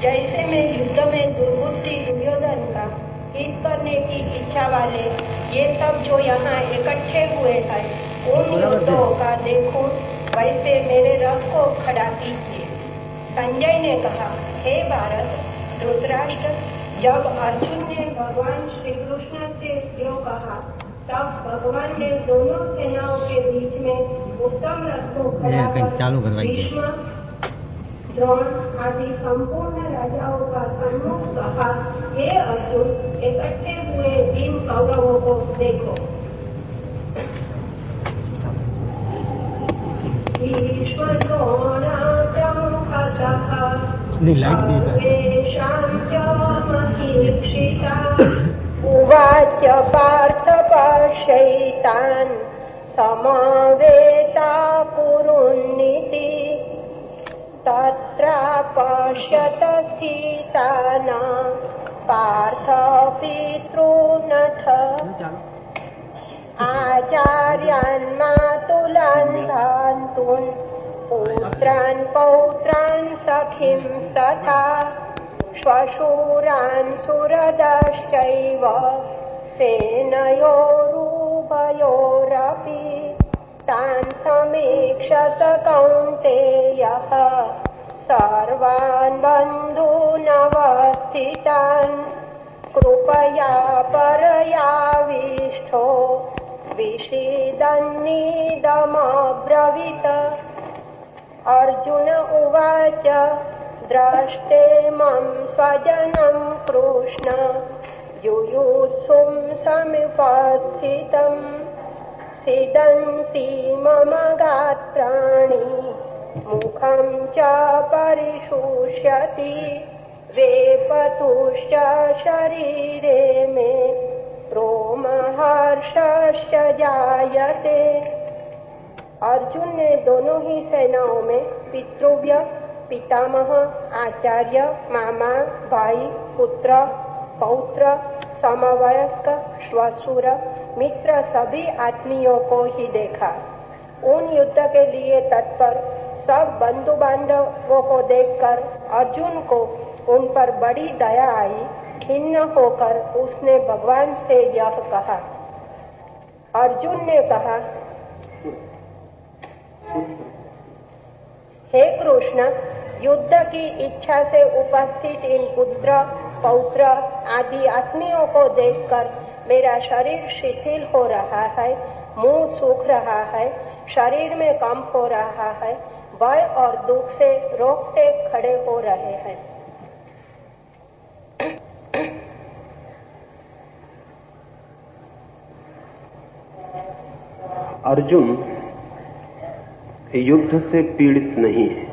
जैसे मैं युद्ध में दुर्बुद्धि दुर्योधन का हित करने की इच्छा वाले ये सब जो यहाँ इकट्ठे हुए हैं उन युद्धों का देखो, वैसे मेरे रथ को खड़ा कीजिए। संजय ने कहा, हे भारत धृतराष्ट्र, जब अर्जुन ने भगवान श्री कृष्ण से जो कहा तब भगवान ने दोनों सेनाओं के बीच में उत्तम रथ को खड़ा कर भीष्म, द्रोण आदि संपूर्ण राजाओं का सम्मुख कहा, हे अर्जुन, इकट्ठे हुए इन कौरवों को देखो। भीष्म द्रोणा प्रमुखतः सर्वेषां च महीक्षिता उवाच पार्थ पश्यैतान् समवेता कुरुन्निति तत्र पश्यत स्थितानां पार्थ पितॄनथ आचार्यान् मातुलान् भ्रातॄन् पुत्रान् पौत्रान् सखीं तथा श्वशुरान् सुहृदश्चैव सेनयोरुभयोरपि तान् समीक्षत कौन्तेयः सर्वान् बन्धूनवस्थितान् कृपया परयाविष्ठो विषीदन्निदमब्रवीत्। अर्जुन उवाच द्रष्टे मम स्वजनं कृष्ण युयुत्सुं समुपस्थितम् सीदन्ति मम गात्राणि मुखं च परिशुष्यति वेपतुश्च शरीरे मे रोमहर्षश्च जायते। अर्जुन ने दोनों ही सेनाओं में पितृव्य, पितामह, आचार्य, मामा, भाई, पुत्र, पौत्र, समवयस्क, श्वशुर, मित्र सभी आत्मीयों को ही देखा। उन युद्ध के लिए तत्पर सब बंधु बांधवों को देखकर अर्जुन को उन पर बड़ी दया आई। खिन्न होकर उसने भगवान से यह कहा। अर्जुन ने कहा, हे कृष्ण, युद्ध की इच्छा से उपस्थित इन पुत्र, पौत्र आदि आत्मियों को देखकर मेरा शरीर शिथिल हो रहा है, मुंह सूख रहा है, शरीर में कंप हो रहा है, भय और दुख से रोकते खड़े हो रहे हैं। अर्जुन युद्ध से पीड़ित नहीं है,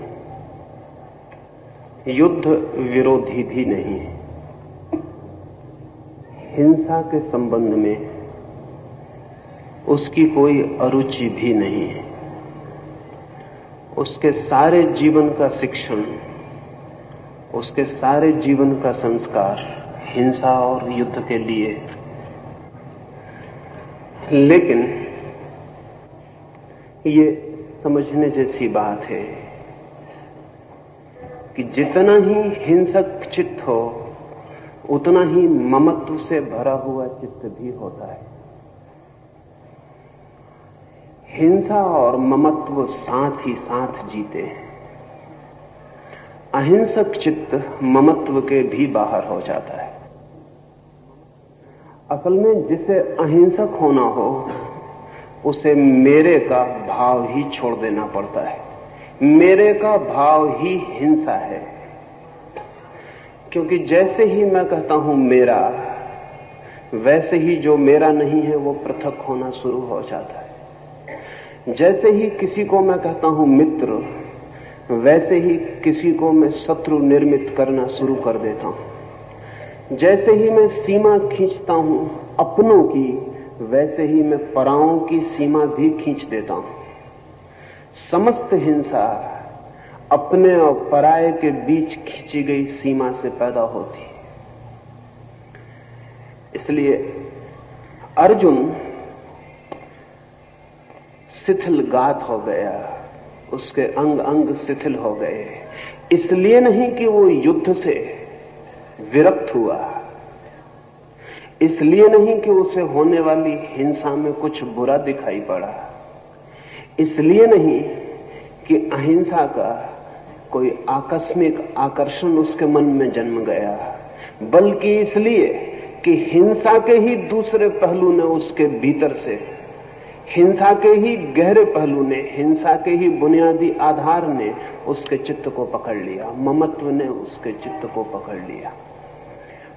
युद्ध विरोधी भी नहीं है। हिंसा के संबंध में उसकी कोई अरुचि भी नहीं है। उसके सारे जीवन का शिक्षण, उसके सारे जीवन का संस्कार हिंसा और युद्ध के लिए। लेकिन ये समझने जैसी बात है कि जितना ही हिंसक चित्त हो उतना ही ममत्व से भरा हुआ चित्त भी होता है। हिंसा और ममत्व साथ ही साथ जीते हैं। अहिंसक चित्त ममत्व के भी बाहर हो जाता है। असल में जिसे अहिंसक होना हो उसे मेरे का भाव ही छोड़ देना पड़ता है। मेरे का भाव ही हिंसा है, क्योंकि जैसे ही मैं कहता हूं मेरा, वैसे ही जो मेरा नहीं है वो पृथक होना शुरू हो जाता है। जैसे ही किसी को मैं कहता हूं मित्र, वैसे ही किसी को मैं शत्रु निर्मित करना शुरू कर देता हूं। जैसे ही मैं सीमा खींचता हूं अपनों की, वैसे ही मैं पराओं की सीमा भी खींच देता हूं। समस्त हिंसा अपने और पराये के बीच खींची गई सीमा से पैदा होती है। इसलिए अर्जुन शिथिलगात हो गया, उसके अंग अंग शिथिल हो गए। इसलिए नहीं कि वो युद्ध से विरक्त हुआ, इसलिए नहीं कि उसे होने वाली हिंसा में कुछ बुरा दिखाई पड़ा, इसलिए नहीं कि अहिंसा का कोई आकस्मिक आकर्षण उसके मन में जन्म गया, बल्कि इसलिए कि हिंसा के ही दूसरे पहलू ने उसके भीतर से, हिंसा के ही गहरे पहलू ने, हिंसा के ही बुनियादी आधार ने उसके चित्त को पकड़ लिया। ममत्व ने उसके चित्त को पकड़ लिया।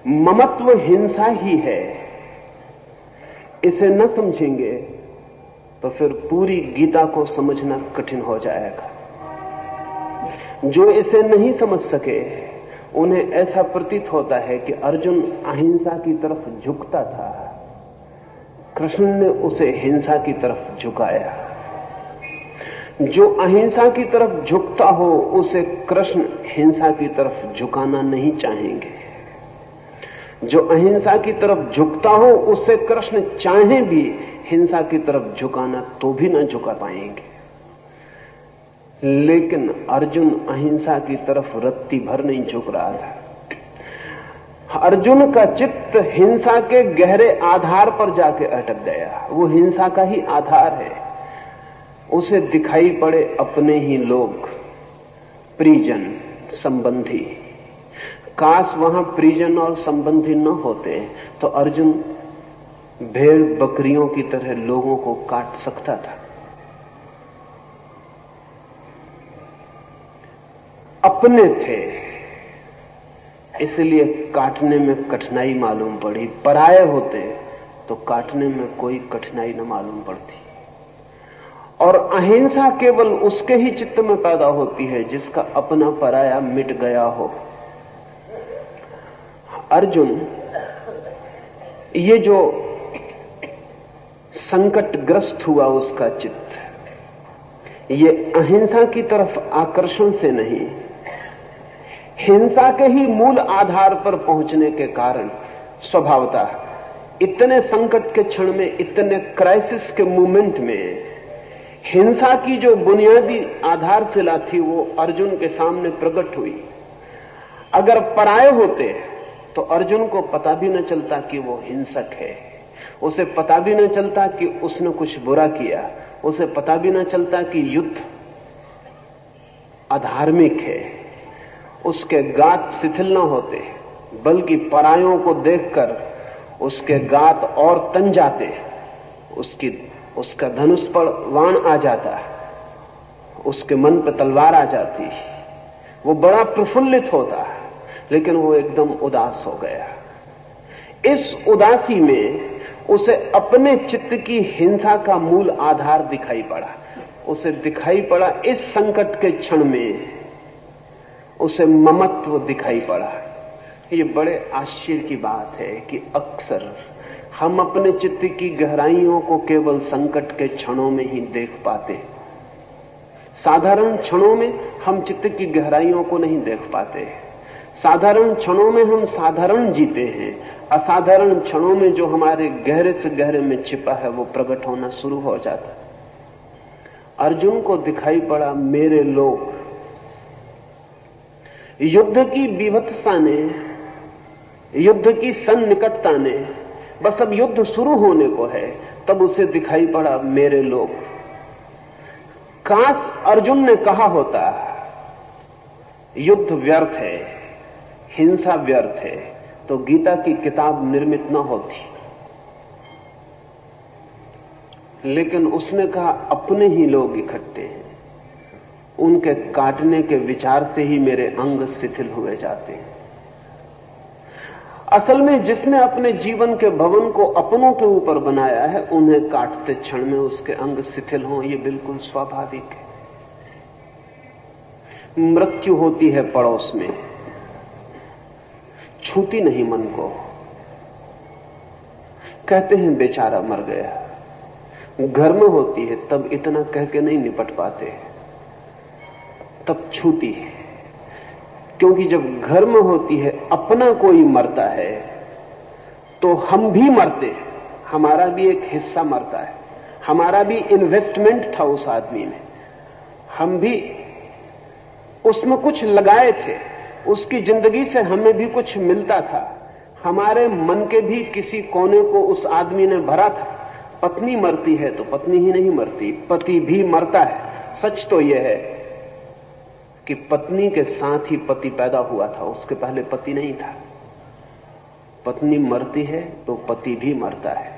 ममत्व हिंसा ही है। इसे न समझेंगे तो फिर पूरी गीता को समझना कठिन हो जाएगा। जो इसे नहीं समझ सके उन्हें ऐसा प्रतीत होता है कि अर्जुन अहिंसा की तरफ झुकता था, कृष्ण ने उसे हिंसा की तरफ झुकाया। जो अहिंसा की तरफ झुकता हो उसे कृष्ण हिंसा की तरफ झुकाना नहीं चाहेंगे। जो अहिंसा की तरफ झुकता हो उसे कृष्ण चाहे भी हिंसा की तरफ झुकाना तो भी न झुका पाएंगे। लेकिन अर्जुन अहिंसा की तरफ रत्ती भर नहीं झुक रहा था। अर्जुन का चित्त हिंसा के गहरे आधार पर जाके अटक गया। वो हिंसा का ही आधार है। उसे दिखाई पड़े अपने ही लोग, परिजन, संबंधी। काश वहां परिजन और संबंधी न होते तो अर्जुन भेड़ बकरियों की तरह लोगों को काट सकता था। अपने थे इसलिए काटने में कठिनाई मालूम पड़ी। पराये होते तो काटने में कोई कठिनाई न मालूम पड़ती। और अहिंसा केवल उसके ही चित्त में पैदा होती है जिसका अपना पराया मिट गया हो। अर्जुन ये जो संकटग्रस्त हुआ उसका चित्त, ये अहिंसा की तरफ आकर्षण से नहीं, हिंसा के ही मूल आधार पर पहुंचने के कारण स्वभावतः इतने संकट के क्षण में, इतने क्राइसिस के मोमेंट में हिंसा की जो बुनियादी आधारशिला थी वो अर्जुन के सामने प्रकट हुई। अगर पराये होते तो अर्जुन को पता भी न चलता कि वो हिंसक है, उसे पता भी न चलता कि उसने कुछ बुरा किया, उसे पता भी न चलता कि युद्ध अधार्मिक है। उसके गात शिथिल न होते, बल्कि परायों को देखकर उसके गात और तन जाते, उसका धनुष पर वाण आ जाता, उसके मन पर तलवार आ जाती, वो बड़ा प्रफुल्लित होता, लेकिन वो एकदम उदास हो गया। इस उदासी में उसे अपने चित्त की हिंसा का मूल आधार दिखाई पड़ा। उसे दिखाई पड़ा इस संकट के क्षण में उसे ममत्व दिखाई पड़ा। ये बड़े आश्चर्य की बात है कि अक्सर हम अपने चित्त की गहराइयों को केवल संकट के क्षणों में ही देख पाते। साधारण क्षणों में हम चित्त की गहराइयों को नहीं देख पाते। साधारण क्षणों में हम साधारण जीते हैं। असाधारण क्षणों में जो हमारे गहरे से गहरे में छिपा है वो प्रकट होना शुरू हो जाता है। अर्जुन को दिखाई पड़ा मेरे लोग। युद्ध की विभत्सता ने, युद्ध की सन्निकटता ने, बस अब युद्ध शुरू होने को है, तब उसे दिखाई पड़ा मेरे लोग। काश अर्जुन ने कहा होता युद्ध व्यर्थ है, हिंसा व्यर्थ है, तो गीता की किताब निर्मित न होती। लेकिन उसने कहा अपने ही लोग इकट्ठे हैं, उनके काटने के विचार से ही मेरे अंग शिथिल हुए जाते हैं। असल में जिसने अपने जीवन के भवन को अपनों के ऊपर बनाया है, उन्हें काटते क्षण में उसके अंग शिथिल हों, ये बिल्कुल स्वाभाविक है। मृत्यु होती है पड़ोस में, छूती नहीं मन को। कहते हैं बेचारा मर गया। घर में होती है तब इतना कह के नहीं निपट पाते, तब छूती है। क्योंकि जब घर में होती है, अपना कोई मरता है तो हम भी मरते हैं, हमारा भी एक हिस्सा मरता है, हमारा भी इन्वेस्टमेंट था उस आदमी में, हम भी उसमें कुछ लगाए थे, उसकी जिंदगी से हमें भी कुछ मिलता था, हमारे मन के भी किसी कोने को उस आदमी ने भरा था। पत्नी मरती है तो पत्नी ही नहीं मरती, पति भी मरता है। सच तो यह है कि पत्नी के साथ ही पति पैदा हुआ था, उसके पहले पति नहीं था। पत्नी मरती है तो पति भी मरता है,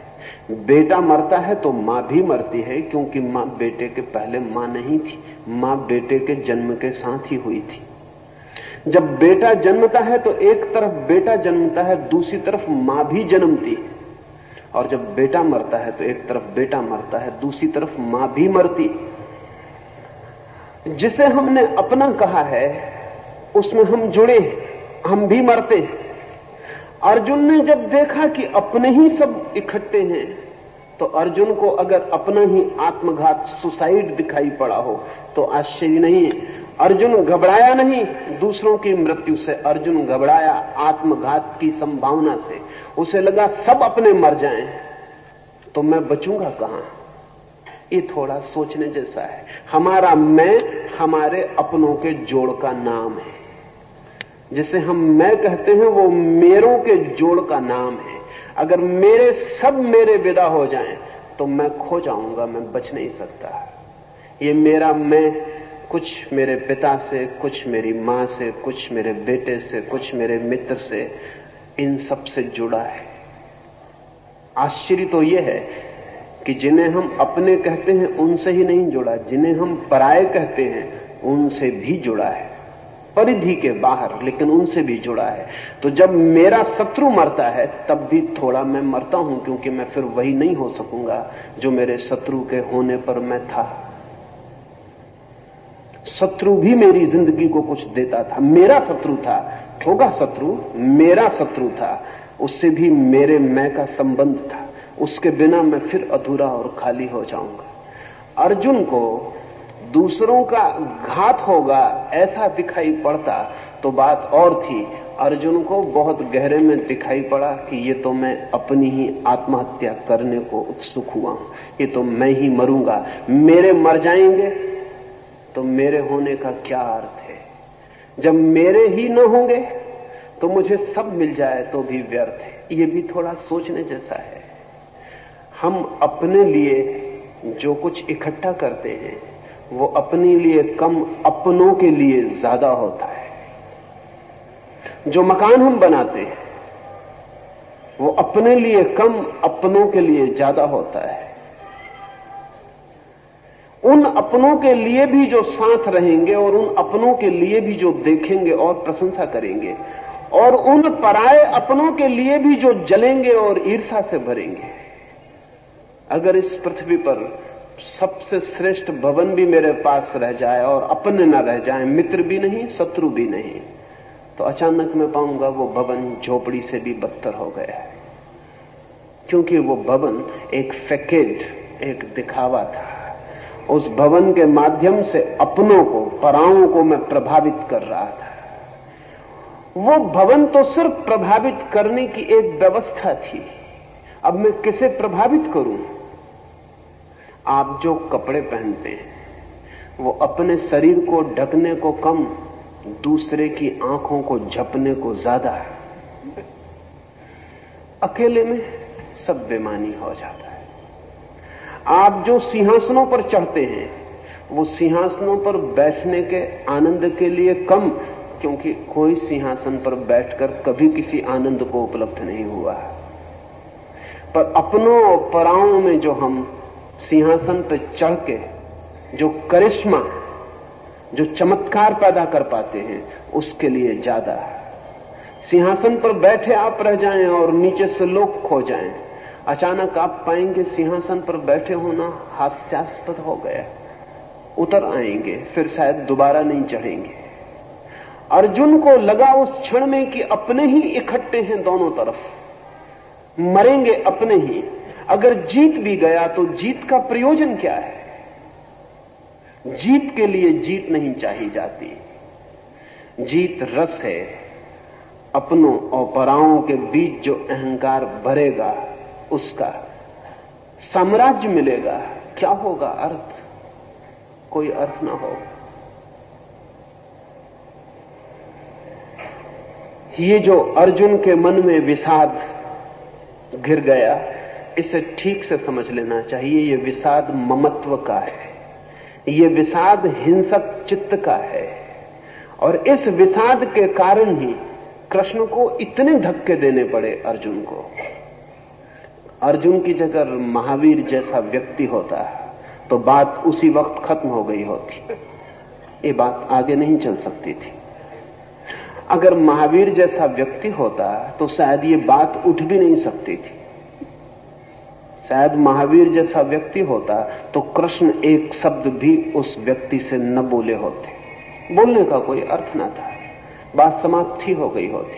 बेटा मरता है तो मां भी मरती है, क्योंकि मां बेटे के पहले मां नहीं थी, मां बेटे के जन्म के साथ ही हुई थी। जब बेटा जन्मता है तो एक तरफ बेटा जन्मता है, दूसरी तरफ मां भी जन्मती है, और जब बेटा मरता है तो एक तरफ बेटा मरता है, दूसरी तरफ मां भी मरती। जिसे हमने अपना कहा है उसमें हम जुड़े, हम भी मरते। अर्जुन ने जब देखा कि अपने ही सब इकट्ठे हैं, तो अर्जुन को अगर अपना ही आत्मघात, सुसाइड दिखाई पड़ा हो तो आश्चर्य नहीं है। अर्जुन घबराया नहीं दूसरों की मृत्यु से, अर्जुन घबराया आत्मघात की संभावना से। उसे लगा सब अपने मर जाएं तो मैं बचूंगा कहां। ये थोड़ा सोचने जैसा है। हमारा मैं हमारे अपनों के जोड़ का नाम है। जिसे हम मैं कहते हैं वो मेरों के जोड़ का नाम है। अगर मेरे विदा हो जाएं तो मैं खो जाऊंगा, मैं बच नहीं सकता। ये मेरा मैं कुछ मेरे पिता से, कुछ मेरी मां से, कुछ मेरे बेटे से, कुछ मेरे मित्र से, इन सब से जुड़ा है। आश्चर्य तो यह है कि जिन्हें हम अपने कहते हैं उनसे ही नहीं जुड़ा, जिन्हें हम पराये कहते हैं उनसे भी जुड़ा है, परिधि के बाहर, लेकिन उनसे भी जुड़ा है। तो जब मेरा शत्रु मरता है तब भी थोड़ा मैं मरता हूं, क्योंकि मैं फिर वही नहीं हो सकूंगा जो मेरे शत्रु के होने पर मैं था। शत्रु भी मेरी जिंदगी को कुछ देता था, मेरा शत्रु था, होगा शत्रु, मेरा शत्रु था, उससे भी मेरे मैं का संबंध था। उसके बिना मैं फिर अधूरा और खाली हो जाऊंगा। अर्जुन को दूसरों का घात होगा ऐसा दिखाई पड़ता तो बात और थी। अर्जुन को बहुत गहरे में दिखाई पड़ा कि ये तो मैं अपनी ही आत्महत्या करने को उत्सुक हुआ हूं, ये तो मैं ही मरूंगा। मेरे मर जाएंगे तो मेरे होने का क्या अर्थ है? जब मेरे ही न होंगे तो मुझे सब मिल जाए तो भी व्यर्थ है। ये भी थोड़ा सोचने जैसा है। हम अपने लिए जो कुछ इकट्ठा करते हैं वो अपने लिए कम, अपनों के लिए ज्यादा होता है। जो मकान हम बनाते हैं वो अपने लिए कम, अपनों के लिए ज्यादा होता है। उन अपनों के लिए भी जो साथ रहेंगे और उन अपनों के लिए भी जो देखेंगे और प्रशंसा करेंगे, और उन पराये अपनों के लिए भी जो जलेंगे और ईर्ष्या से भरेंगे। अगर इस पृथ्वी पर सबसे श्रेष्ठ भवन भी मेरे पास रह जाए और अपने न रह जाए, मित्र भी नहीं, शत्रु भी नहीं, तो अचानक मैं पाऊंगा वो भवन झोपड़ी से भी बदतर हो गया है। क्योंकि वो भवन एक फैकेड, एक दिखावा था। उस भवन के माध्यम से अपनों को, पराओं को मैं प्रभावित कर रहा था। वो भवन तो सिर्फ प्रभावित करने की एक व्यवस्था थी। अब मैं किसे प्रभावित करूं? आप जो कपड़े पहनते हैं वो अपने शरीर को ढकने को कम, दूसरे की आंखों को झपने को ज्यादा है। अकेले में सब बेमानी हो जाता है। आप जो सिंहासनों पर चढ़ते हैं वो सिंहासनों पर बैठने के आनंद के लिए कम, क्योंकि कोई सिंहासन पर बैठकर कभी किसी आनंद को उपलब्ध नहीं हुआ। पर अपनों और पराओं में जो हम सिंहासन पर चढ़ के जो करिश्मा, जो चमत्कार पैदा कर पाते हैं, उसके लिए ज्यादा। सिंहासन पर बैठे आप रह जाएं और नीचे से लोग खो जाएं। अचानक आप पाएंगे सिंहासन पर बैठे होना हास्यास्पद हो गया, उतर आएंगे, फिर शायद दोबारा नहीं चढ़ेंगे। अर्जुन को लगा उस क्षण में कि अपने ही इकट्ठे हैं दोनों तरफ, मरेंगे अपने ही। अगर जीत भी गया तो जीत का प्रयोजन क्या है? जीत के लिए जीत नहीं चाहिए जाती। जीत रस है, अपनों और पराओं के बीच जो अहंकार भरेगा उसका साम्राज्य मिलेगा। क्या होगा अर्थ? कोई अर्थ ना हो। ये जो अर्जुन के मन में विषाद घिर गया, इसे ठीक से समझ लेना चाहिए। ये विषाद ममत्व का है, ये विषाद हिंसक चित्त का है। और इस विषाद के कारण ही कृष्ण को इतने धक्के देने पड़े अर्जुन को। अर्जुन की जगह महावीर जैसा व्यक्ति होता तो बात उसी वक्त खत्म हो गई होती, ये बात आगे नहीं चल सकती थी। अगर महावीर जैसा व्यक्ति होता तो शायद ये बात उठ भी नहीं सकती थी। शायद महावीर जैसा व्यक्ति होता तो कृष्ण एक शब्द भी उस व्यक्ति से न बोले होते, बोलने का कोई अर्थ ना था, बात समाप्ति हो गई होती।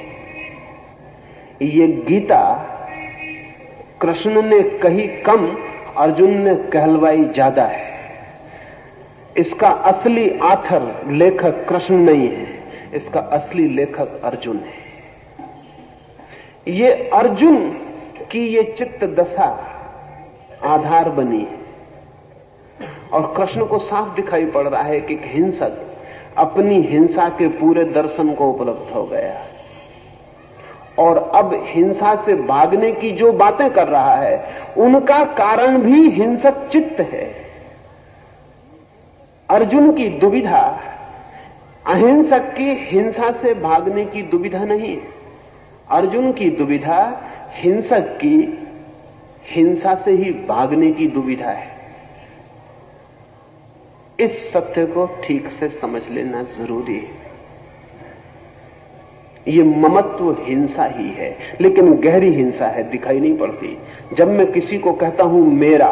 ये गीता कृष्ण ने कही कम, अर्जुन ने कहलवाई ज्यादा है। इसका असली आथर लेखक कृष्ण नहीं है, इसका असली लेखक अर्जुन है। ये अर्जुन की ये चित्त दशा आधार बनी और कृष्ण को साफ दिखाई पड़ रहा है कि हिंसक अपनी हिंसा के पूरे दर्शन को उपलब्ध हो गया और अब हिंसा से भागने की जो बातें कर रहा है उनका कारण भी हिंसक चित्त है। अर्जुन की दुविधा अहिंसक की हिंसा से भागने की दुविधा नहीं, अर्जुन की दुविधा हिंसक की हिंसा से ही भागने की दुविधा है। इस सत्य को ठीक से समझ लेना जरूरी है। ये ममत्व हिंसा ही है, लेकिन गहरी हिंसा है, दिखाई नहीं पड़ती। जब मैं किसी को कहता हूं मेरा,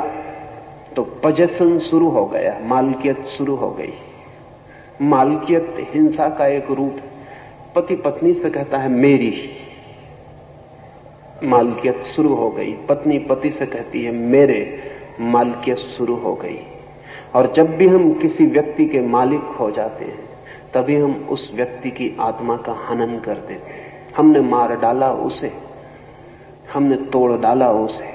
तो पजेशन शुरू हो गया, मालकियत शुरू हो गई। मालकियत हिंसा का एक रूप। पति पत्नी से कहता है मेरी, मालकियत शुरू हो गई। पत्नी पति से कहती है मेरे, मालकियत शुरू हो गई। और जब भी हम किसी व्यक्ति के मालिक हो जाते हैं तभी हम उस व्यक्ति की आत्मा का हनन कर देते हैं। हमने मार डाला उसे, हमने तोड़ डाला उसे।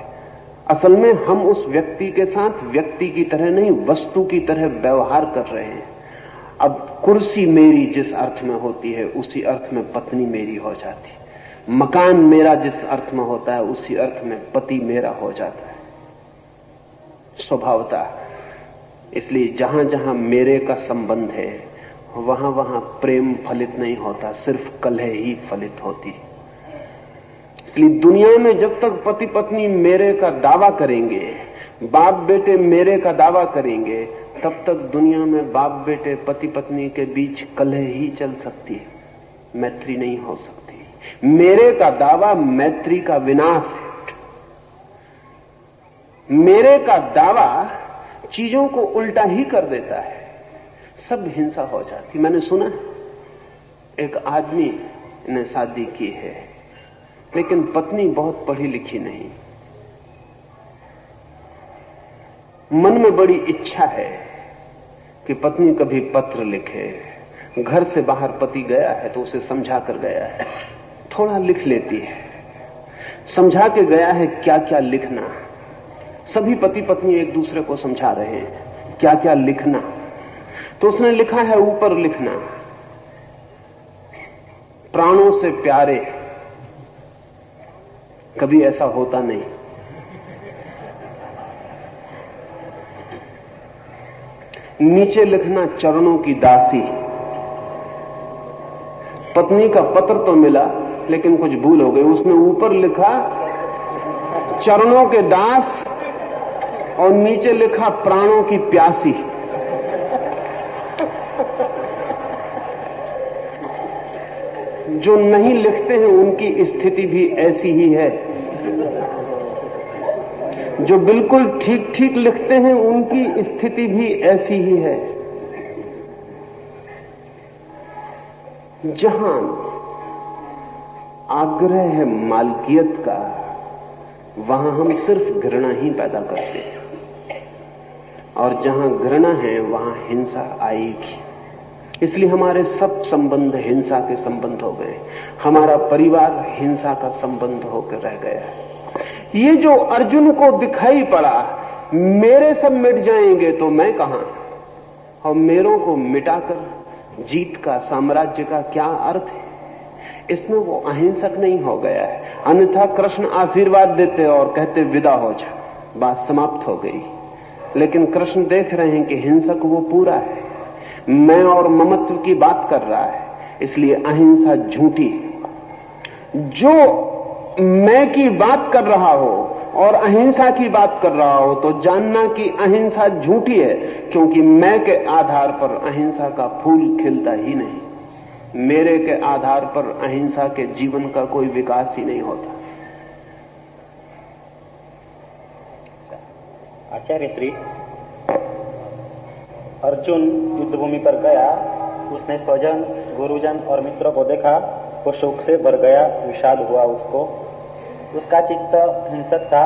असल में हम उस व्यक्ति के साथ व्यक्ति की तरह नहीं, वस्तु की तरह व्यवहार कर रहे हैं। अब कुर्सी मेरी जिस अर्थ में होती है उसी अर्थ में पत्नी मेरी हो जाती है। मकान मेरा जिस अर्थ में होता है उसी अर्थ में पति मेरा हो जाता है स्वभावतः। इसलिए जहां जहां मेरे का संबंध है वहां वहां प्रेम फलित नहीं होता, सिर्फ कलह ही फलित होती है। इसलिए दुनिया में जब तक पति पत्नी मेरे का दावा करेंगे, बाप बेटे मेरे का दावा करेंगे, तब तक दुनिया में बाप बेटे पति पत्नी के बीच कलह ही चल सकती है, मैत्री नहीं हो सकती। मेरे का दावा मैत्री का विनाश है। मेरे का दावा चीजों को उल्टा ही कर देता है, सब हिंसा हो जाती। मैंने सुना एक आदमी ने शादी की है लेकिन पत्नी बहुत पढ़ी लिखी नहीं। मन में बड़ी इच्छा है कि पत्नी कभी पत्र लिखे। घर से बाहर पति गया है तो उसे समझा कर गया है, थोड़ा लिख लेती है। समझा के गया है क्या क्या लिखना। सभी पति पत्नी एक दूसरे को समझा रहे हैं क्या क्या लिखना। तो उसने लिखा है ऊपर लिखना, प्राणों से प्यारे। कभी ऐसा होता नहीं। नीचे लिखना चरणों की दासी। पत्नी का पत्र तो मिला लेकिन कुछ भूल हो गई। उसने ऊपर लिखा चरणों के दास और नीचे लिखा प्राणों की प्यासी। जो नहीं लिखते हैं उनकी स्थिति भी ऐसी ही है, जो बिल्कुल ठीक ठीक लिखते हैं उनकी स्थिति भी ऐसी ही है। जहां आग्रह है मालकियत का, वहां हम सिर्फ घृणा ही पैदा करते हैं, और जहां घृणा है वहां हिंसा आएगी। इसलिए हमारे सब संबंध हिंसा के संबंध हो गए। हमारा परिवार हिंसा का संबंध होकर रह गया। ये जो अर्जुन को दिखाई पड़ा, मेरे सब मिट जाएंगे तो मैं कहां, और मेरों को मिटाकर जीत का, साम्राज्य का क्या अर्थ है? इसमें वो अहिंसक नहीं हो गया है। अन्यथा कृष्ण आशीर्वाद देते और कहते विदा हो जा, बात समाप्त हो गई। लेकिन कृष्ण देख रहे हैं कि हिंसक वो पूरा है, मैं और ममत्व की बात कर रहा है, इसलिए अहिंसा झूठी है। जो मैं की बात कर रहा हो और अहिंसा की बात कर रहा हो तो जानना कि अहिंसा झूठी है, क्योंकि मैं के आधार पर अहिंसा का फूल खिलता ही नहीं। मेरे के आधार पर अहिंसा के जीवन का कोई विकास ही नहीं होता। आचार्य श्री, अर्जुन युद्धभूमि पर गया, उसने स्वजन, गुरुजन और मित्रों को देखा, वो शोक से भर गया, विषाद हुआ उसको। उसका चित्त हिंसक था।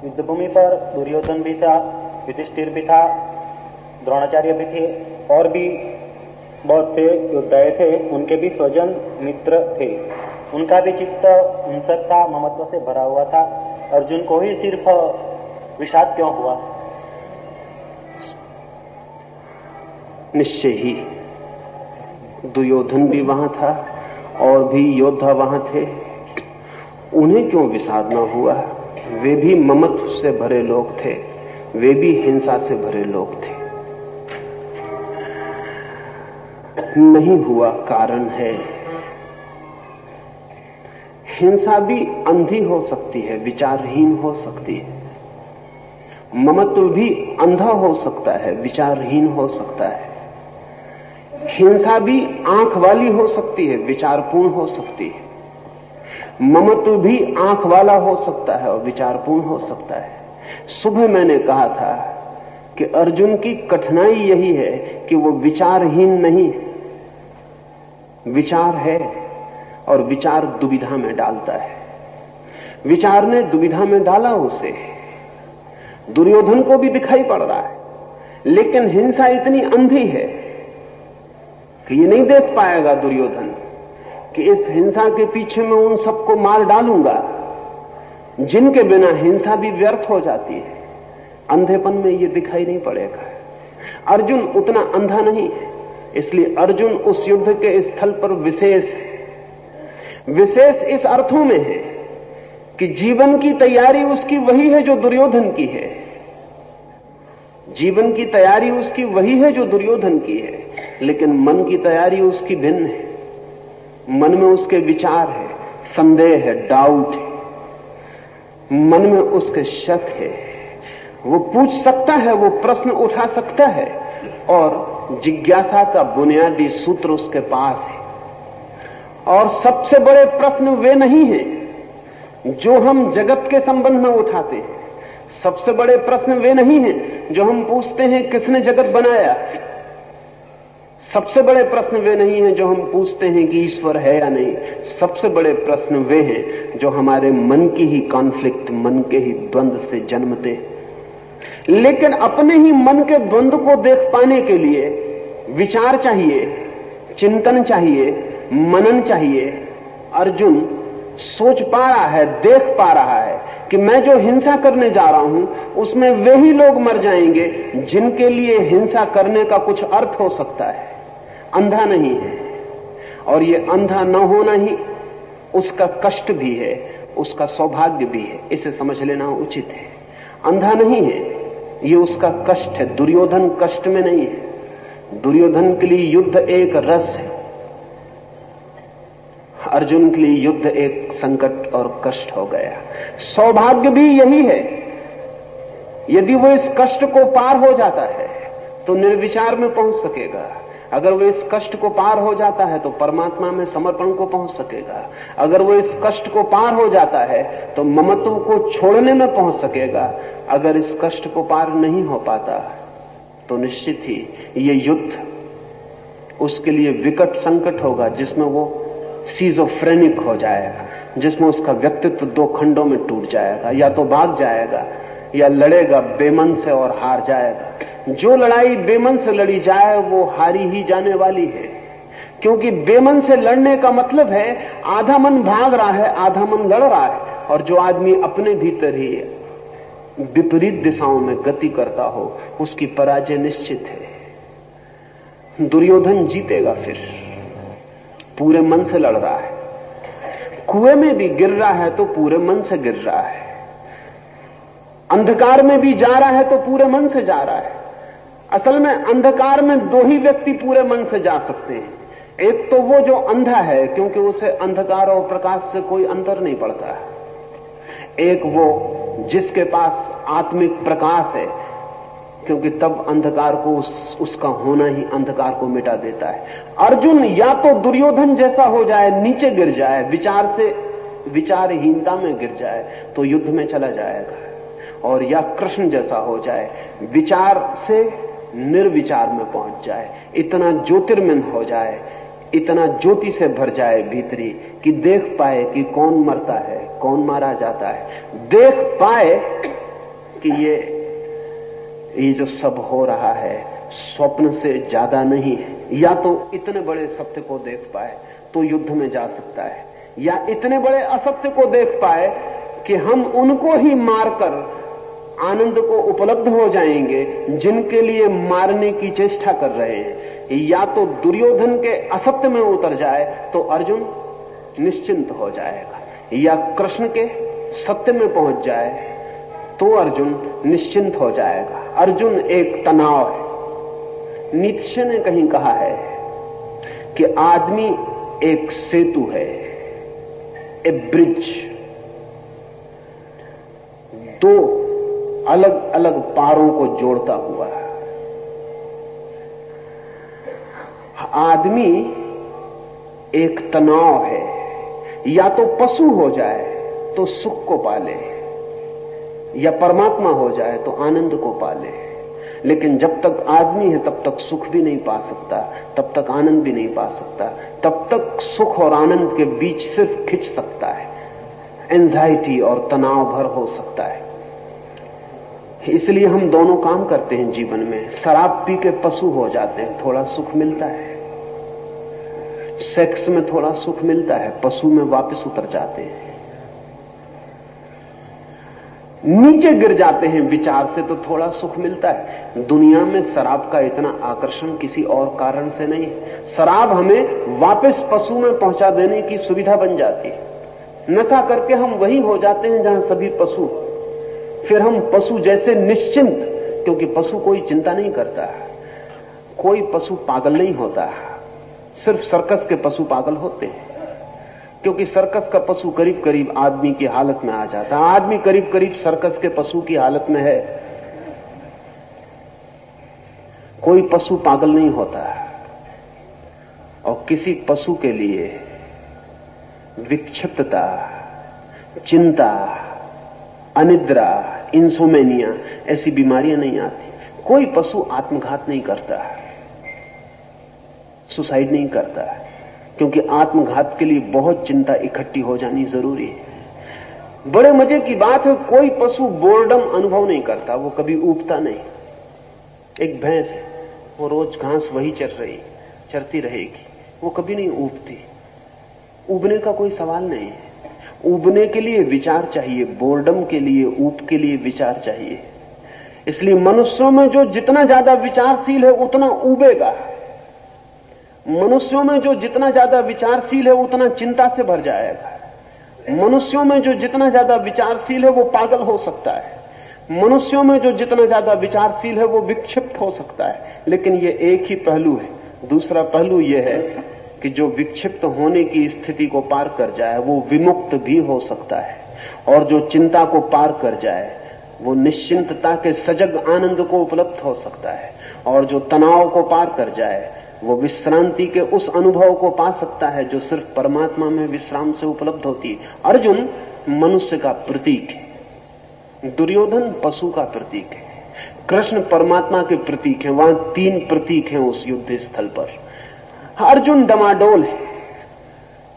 युद्धभूमि पर दुर्योधन भी था, युधिष्ठिर भी था, द्रोणाचार्य भी थे, और भी बहुत से योद्धाए थे, उनके भी स्वजन मित्र थे। उनका भी चित्त हिंसक था, ममत्व से भरा हुआ था। अर्जुन को ही सिर्फ विषाद क्यों हुआ? निश्चय ही दुर्योधन भी वहां था और भी योद्धा वहां थे, उन्हें क्यों विषाद न हुआ? वे भी ममत्व से भरे लोग थे, वे भी हिंसा से भरे लोग थे। नहीं हुआ कारण है, हिंसा भी अंधी हो सकती है, विचारहीन हो सकती है। ममत्व भी अंधा हो सकता है, विचारहीन हो सकता है। हिंसा भी आंख वाली हो सकती है, विचारपूर्ण हो सकती है। ममत्व भी आंख वाला हो सकता है और विचारपूर्ण हो सकता है। सुबह मैंने कहा था कि अर्जुन की कठिनाई यही है कि वो विचारहीन नहीं, विचार है और विचार दुविधा में डालता है। विचार ने दुविधा में डाला उसे। दुर्योधन को भी दिखाई पड़ रहा है, लेकिन हिंसा इतनी अंधी है कि ये नहीं देख पाएगा दुर्योधन कि इस हिंसा के पीछे मैं उन सबको मार डालूंगा जिनके बिना हिंसा भी व्यर्थ हो जाती है। अंधेपन में ये दिखाई नहीं पड़ेगा। अर्जुन उतना अंधा नहीं है, इसलिए अर्जुन उस युद्ध के स्थल पर विशेष इस अर्थों में है कि जीवन की तैयारी उसकी वही है जो दुर्योधन की है। जीवन की तैयारी उसकी वही है जो दुर्योधन की है, लेकिन मन की तैयारी उसकी भिन्न है। मन में उसके विचार है, संदेह है, डाउट है, मन में उसके शक है। वो पूछ सकता है, वो प्रश्न उठा सकता है, और जिज्ञासा का बुनियादी सूत्र उसके पास है। और सबसे बड़े प्रश्न वे नहीं हैं जो हम जगत के संबंध में उठाते हैं। सबसे बड़े प्रश्न वे नहीं हैं जो हम पूछते हैं किसने जगत बनाया। सबसे बड़े प्रश्न वे नहीं हैं जो हम पूछते हैं कि ईश्वर है या नहीं। सबसे बड़े प्रश्न वे हैं जो हमारे मन की ही कॉन्फ्लिक्ट, मन के ही द्वंद्व से जन्मते। लेकिन अपने ही मन के द्वंद्व को देख पाने के लिए विचार चाहिए, चिंतन चाहिए, मनन चाहिए। अर्जुन सोच पा रहा है, देख पा रहा है कि मैं जो हिंसा करने जा रहा हूं उसमें वे ही लोग मर जाएंगे जिनके लिए हिंसा करने का कुछ अर्थ हो सकता है। अंधा नहीं है, और ये अंधा न होना ही उसका कष्ट भी है, उसका सौभाग्य भी है। इसे समझ लेना उचित है। अंधा नहीं है, ये उसका कष्ट है। दुर्योधन कष्ट में नहीं है। दुर्योधन के लिए युद्ध एक रस है, अर्जुन के लिए युद्ध एक संकट और कष्ट हो गया। सौभाग्य भी यही है, यदि वो इस कष्ट को पार हो जाता है तो निर्विचार में पहुंच सकेगा। अगर वो इस कष्ट को पार हो जाता है तो परमात्मा में समर्पण को पहुंच सकेगा। अगर वो इस कष्ट को पार हो जाता है तो ममत्व को छोड़ने में पहुंच सकेगा। अगर इस कष्ट को पार नहीं हो पाता तो निश्चित ही ये युद्ध उसके लिए विकट संकट होगा, जिसमें वो सीजोफ्रेनिक हो जाएगा, जिसमें उसका व्यक्तित्व दो खंडों में टूट जाएगा। या तो भाग जाएगा या लड़ेगा बेमन से और हार जाएगा। जो लड़ाई बेमन से लड़ी जाए वो हारी ही जाने वाली है, क्योंकि बेमन से लड़ने का मतलब है आधा मन भाग रहा है, आधा मन लड़ रहा है। और जो आदमी अपने भीतर ही विपरीत दिशाओं में गति करता हो उसकी पराजय निश्चित है। दुर्योधन जीतेगा, फिर पूरे मन से लड़ रहा है। कुएं में भी गिर रहा है तो पूरे मन से गिर रहा है, अंधकार में भी जा रहा है तो पूरे मन से जा रहा है। असल में अंधकार में दो ही व्यक्ति पूरे मन से जा सकते हैं। एक तो वो जो अंधा है, क्योंकि उसे अंधकार और प्रकाश से कोई अंतर नहीं पड़ता है। एक वो जिसके पास आत्मिक प्रकाश है, क्योंकि तब अंधकार को उसका होना ही अंधकार को मिटा देता है। अर्जुन या तो दुर्योधन जैसा हो जाए, नीचे गिर जाए, विचार से विचारहीनता में गिर जाए तो युद्ध में चला जाएगा, और या कृष्ण जैसा हो जाए, विचार से निर्विचार में पहुंच जाए, इतना ज्योतिर्मय हो जाए, इतना ज्योति से भर जाए भीतरी कि देख पाए कि कौन मरता है, कौन मारा जाता है, देख पाए कि ये जो सब हो रहा है स्वप्न से ज्यादा नहीं है। या तो इतने बड़े सत्य को देख पाए तो युद्ध में जा सकता है, या इतने बड़े असत्य को देख पाए कि हम उनको ही मारकर आनंद को उपलब्ध हो जाएंगे जिनके लिए मारने की चेष्टा कर रहे हैं। या तो दुर्योधन के असत्य में उतर जाए तो अर्जुन निश्चिंत हो जाएगा, या कृष्ण के सत्य में पहुंच जाए तो अर्जुन निश्चिंत हो जाएगा। अर्जुन एक तनाव है। नीत्शे ने कहीं कहा है कि आदमी एक सेतु है, ए ब्रिज, दो अलग अलग पारों को जोड़ता हुआ। आदमी एक तनाव है, या तो पशु हो जाए तो सुख को पाले, या परमात्मा हो जाए तो आनंद को पाले। लेकिन जब तक आदमी है तब तक सुख भी नहीं पा सकता, तब तक आनंद भी नहीं पा सकता, तब तक सुख और आनंद के बीच सिर्फ खिंच सकता है, एंजाइटी और तनाव भर हो सकता है। इसलिए हम दोनों काम करते हैं जीवन में। शराब पी के पशु हो जाते हैं, थोड़ा सुख मिलता है, सेक्स में थोड़ा सुख मिलता है, पशु में वापस उतर जाते हैं, नीचे गिर जाते हैं विचार से तो थोड़ा सुख मिलता है। दुनिया में शराब का इतना आकर्षण किसी और कारण से नहीं है। शराब हमें वापस पशु में पहुंचा देने की सुविधा बन जाती है। नशा करके हम वही हो जाते हैं जहां सभी पशु, फिर हम पशु जैसे निश्चिंत, क्योंकि पशु कोई चिंता नहीं करता, कोई पशु पागल नहीं होता, सिर्फ सर्कस के पशु पागल होते हैं, क्योंकि सर्कस का पशु करीब करीब आदमी की हालत में आ जाता है, आदमी करीब करीब सर्कस के पशु की हालत में है। कोई पशु पागल नहीं होता, और किसी पशु के लिए विक्षिप्तता, चिंता, अनिद्रा, इंसोमेनिया ऐसी बीमारियां नहीं आती। कोई पशु आत्मघात नहीं करता, सुसाइड नहीं करता, क्योंकि आत्मघात के लिए बहुत चिंता इकट्ठी हो जानी जरूरी है। बड़े मजे की बात है, कोई पशु बोर्डम अनुभव नहीं करता, वो कभी ऊबता नहीं। एक भैंस है, वो रोज घास वही चरती रहेगी, वो कभी नहीं ऊबती। ऊबने का कोई सवाल नहीं है। ऊबने के लिए विचार चाहिए, बोर्डम के लिए, ऊब के लिए विचार चाहिए। इसलिए मनुष्यों में जो जितना ज्यादा विचारशील है उतना ऊबेगा, मनुष्यों में जो जितना ज्यादा विचारशील है उतना चिंता से भर जाएगा, मनुष्यों में जो जितना ज्यादा विचारशील है वो पागल हो सकता है, मनुष्यों में जो जितना ज्यादा विचारशील है वो विक्षिप्त हो सकता है। लेकिन ये एक ही पहलू है। दूसरा पहलू ये है कि जो विक्षिप्त होने की स्थिति को पार कर जाए वो विमुक्त भी हो सकता है, और जो चिंता को पार कर जाए वो निश्चिंतता के सजग आनंद को उपलब्ध हो सकता है, और जो तनाव को पार कर जाए वो विश्रांति के उस अनुभव को पा सकता है जो सिर्फ परमात्मा में विश्राम से उपलब्ध होती है। अर्जुन मनुष्य का प्रतीक है, दुर्योधन पशु का प्रतीक है, कृष्ण परमात्मा के प्रतीक है। वहां 3 प्रतीक हैं उस युद्ध स्थल पर। अर्जुन डमाडोल है,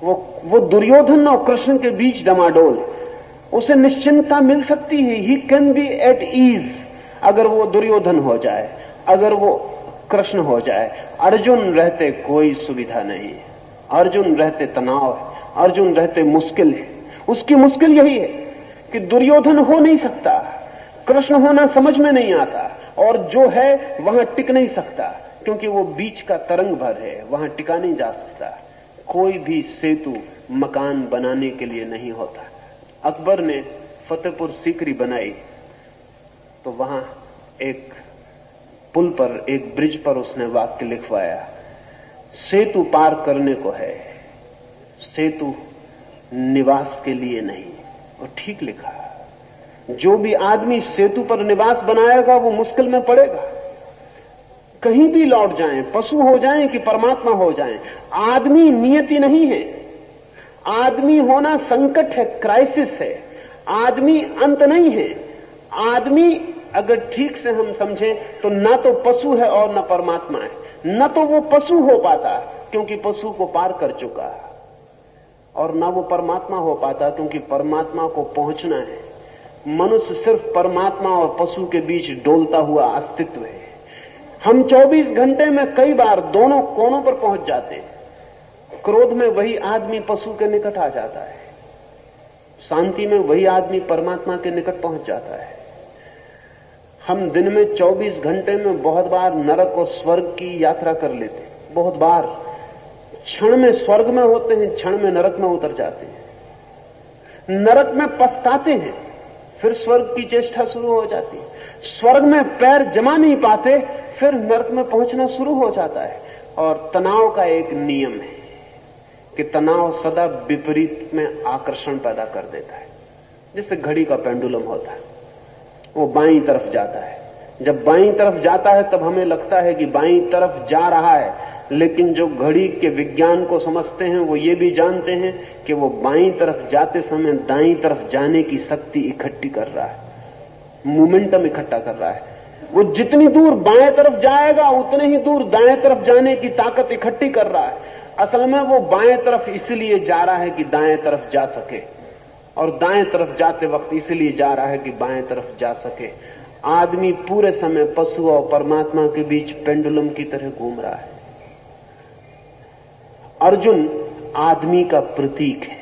वो दुर्योधन और कृष्ण के बीच डमाडोल है। उसे निश्चिंतता मिल सकती है, he can be at ease अगर वो दुर्योधन हो जाए, अगर वो कृष्ण हो जाए। अर्जुन रहते कोई सुविधा नहीं है, अर्जुन रहते तनाव है, अर्जुन रहते मुश्किल है। उसकी मुश्किल यही है कि दुर्योधन हो नहीं सकता, कृष्ण होना समझ में नहीं आता, और जो है वहां टिक नहीं सकता क्योंकि वो बीच का तरंग भर है, वहां टिका नहीं जा सकता। कोई भी सेतु मकान बनाने के लिए नहीं होता। अकबर ने फतेहपुर सीकरी बनाई तो वहां एक पुल पर, एक ब्रिज पर उसने वाक्य लिखवाया, सेतु पार करने को है, सेतु निवास के लिए नहीं। और ठीक लिखा। जो भी आदमी सेतु पर निवास बनाएगा वो मुश्किल में पड़ेगा। कहीं भी लौट जाएं, पशु हो जाएं कि परमात्मा हो जाएं, आदमी नियति नहीं है। आदमी होना संकट है, क्राइसिस है। आदमी अंत नहीं है। आदमी अगर ठीक से हम समझें तो ना तो पशु है और ना परमात्मा है। न तो वो पशु हो पाता क्योंकि पशु को पार कर चुका, और ना वो परमात्मा हो पाता क्योंकि परमात्मा को पहुंचना है। मनुष्य सिर्फ परमात्मा और पशु के बीच डोलता हुआ अस्तित्व है। हम 24 घंटे में कई बार दोनों कोनों पर पहुंच जाते हैं। क्रोध में वही आदमी पशु के निकट आ जाता है, शांति में वही आदमी परमात्मा के निकट पहुंच जाता है। हम दिन में 24 घंटे में बहुत बार नरक और स्वर्ग की यात्रा कर लेते हैं। बहुत बार क्षण में स्वर्ग में होते हैं, क्षण में नरक में उतर जाते हैं। नरक में पछताते हैं, फिर स्वर्ग की चेष्टा शुरू हो जाती है। स्वर्ग में पैर जमा नहीं पाते, फिर नरक में पहुंचना शुरू हो जाता है। और तनाव का एक नियम है कि तनाव सदा विपरीत में आकर्षण पैदा कर देता है। जैसे घड़ी का पेंडुलम होता है, वो बाईं तरफ जाता है। जब बाईं तरफ जाता है तब हमें लगता है कि बाईं तरफ जा रहा है, लेकिन जो घड़ी के विज्ञान को समझते हैं वो ये भी जानते हैं कि वो बाईं तरफ जाते समय दाईं तरफ जाने की शक्ति इकट्ठी कर रहा है, मोमेंटम इकट्ठा कर रहा है। वो जितनी दूर बाएं तरफ जाएगा उतने ही दूर दाएं तरफ जाने की ताकत इकट्ठी कर रहा है। असल में वो बाएं तरफ इसलिए जा रहा है कि दाएं तरफ जा सके, और दाएं तरफ जाते वक्त इसलिए जा रहा है कि बाएं तरफ जा सके। आदमी पूरे समय पशु और परमात्मा के बीच पेंडुलम की तरह घूम रहा है। अर्जुन आदमी का प्रतीक है,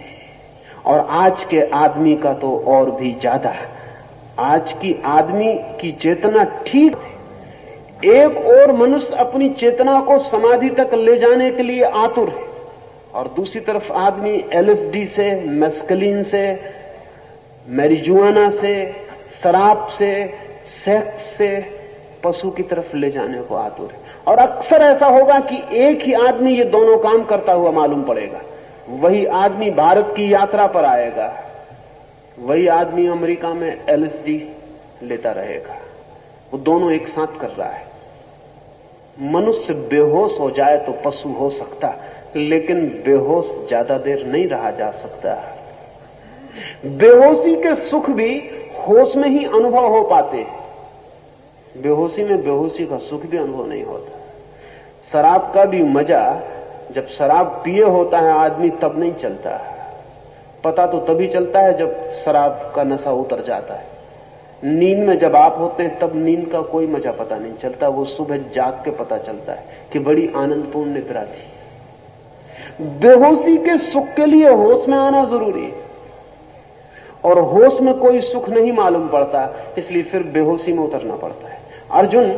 और आज के आदमी का तो और भी ज्यादा है। आज की आदमी की चेतना ठीक है। एक और मनुष्य अपनी चेतना को समाधि तक ले जाने के लिए आतुर है, और दूसरी तरफ आदमी एलएसडी से, मेस्कलिन से, मैरिजुआना से, शराब से, सेक्स से पशु की तरफ ले जाने को आतुर है। और अक्सर ऐसा होगा कि एक ही आदमी ये दोनों काम करता हुआ मालूम पड़ेगा। वही आदमी भारत की यात्रा पर आएगा, वही आदमी अमेरिका में एलएसडी लेता रहेगा। वो दोनों एक साथ कर रहा है। मनुष्य बेहोश हो जाए तो पशु हो सकता, लेकिन बेहोश ज्यादा देर नहीं रहा जा सकता। बेहोशी के सुख भी होश में ही अनुभव हो पाते हैं। बेहोशी में बेहोशी का सुख भी अनुभव नहीं होता। शराब का भी मजा जब शराब पिए होता है आदमी तब नहीं चलता। पता तो तभी चलता है जब शराब का नशा उतर जाता है। नींद में जब आप होते हैं तब नींद का कोई मजा पता नहीं चलता। वो सुबह जाग के पता चलता है कि बड़ी आनंदपूर्ण निद्रा थी। बेहोशी के सुख के लिए होश में आना जरूरी है, और होश में कोई सुख नहीं मालूम पड़ता, इसलिए फिर बेहोशी में उतरना पड़ता है। अर्जुन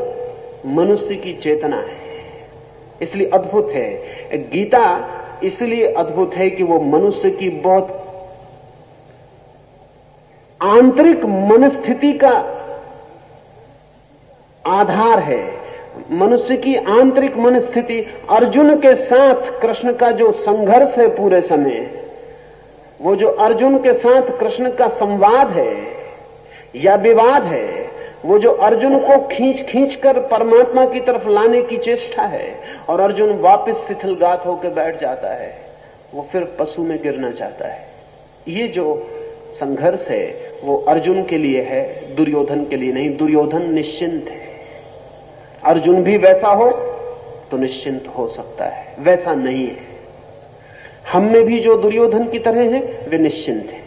मनुष्य की चेतना है, इसलिए अद्भुत है। गीता इसलिए अद्भुत है कि वो मनुष्य की बहुत आंतरिक मनस्थिति का आधार है। मनुष्य की आंतरिक मनस्थिति, अर्जुन के साथ कृष्ण का जो संघर्ष है पूरे समय, वो जो अर्जुन के साथ कृष्ण का संवाद है या विवाद है, वो जो अर्जुन को खींच खींच कर परमात्मा की तरफ लाने की चेष्टा है और अर्जुन वापस शिथिलगात होकर बैठ जाता है, वो फिर पशु में गिरना चाहता है। ये जो संघर्ष है वो अर्जुन के लिए है, दुर्योधन के लिए नहीं। दुर्योधन निश्चिंत है। अर्जुन भी वैसा हो तो निश्चिंत हो सकता है, वैसा नहीं है। हम में भी जो दुर्योधन की तरह हैं वे निश्चिंत हैं।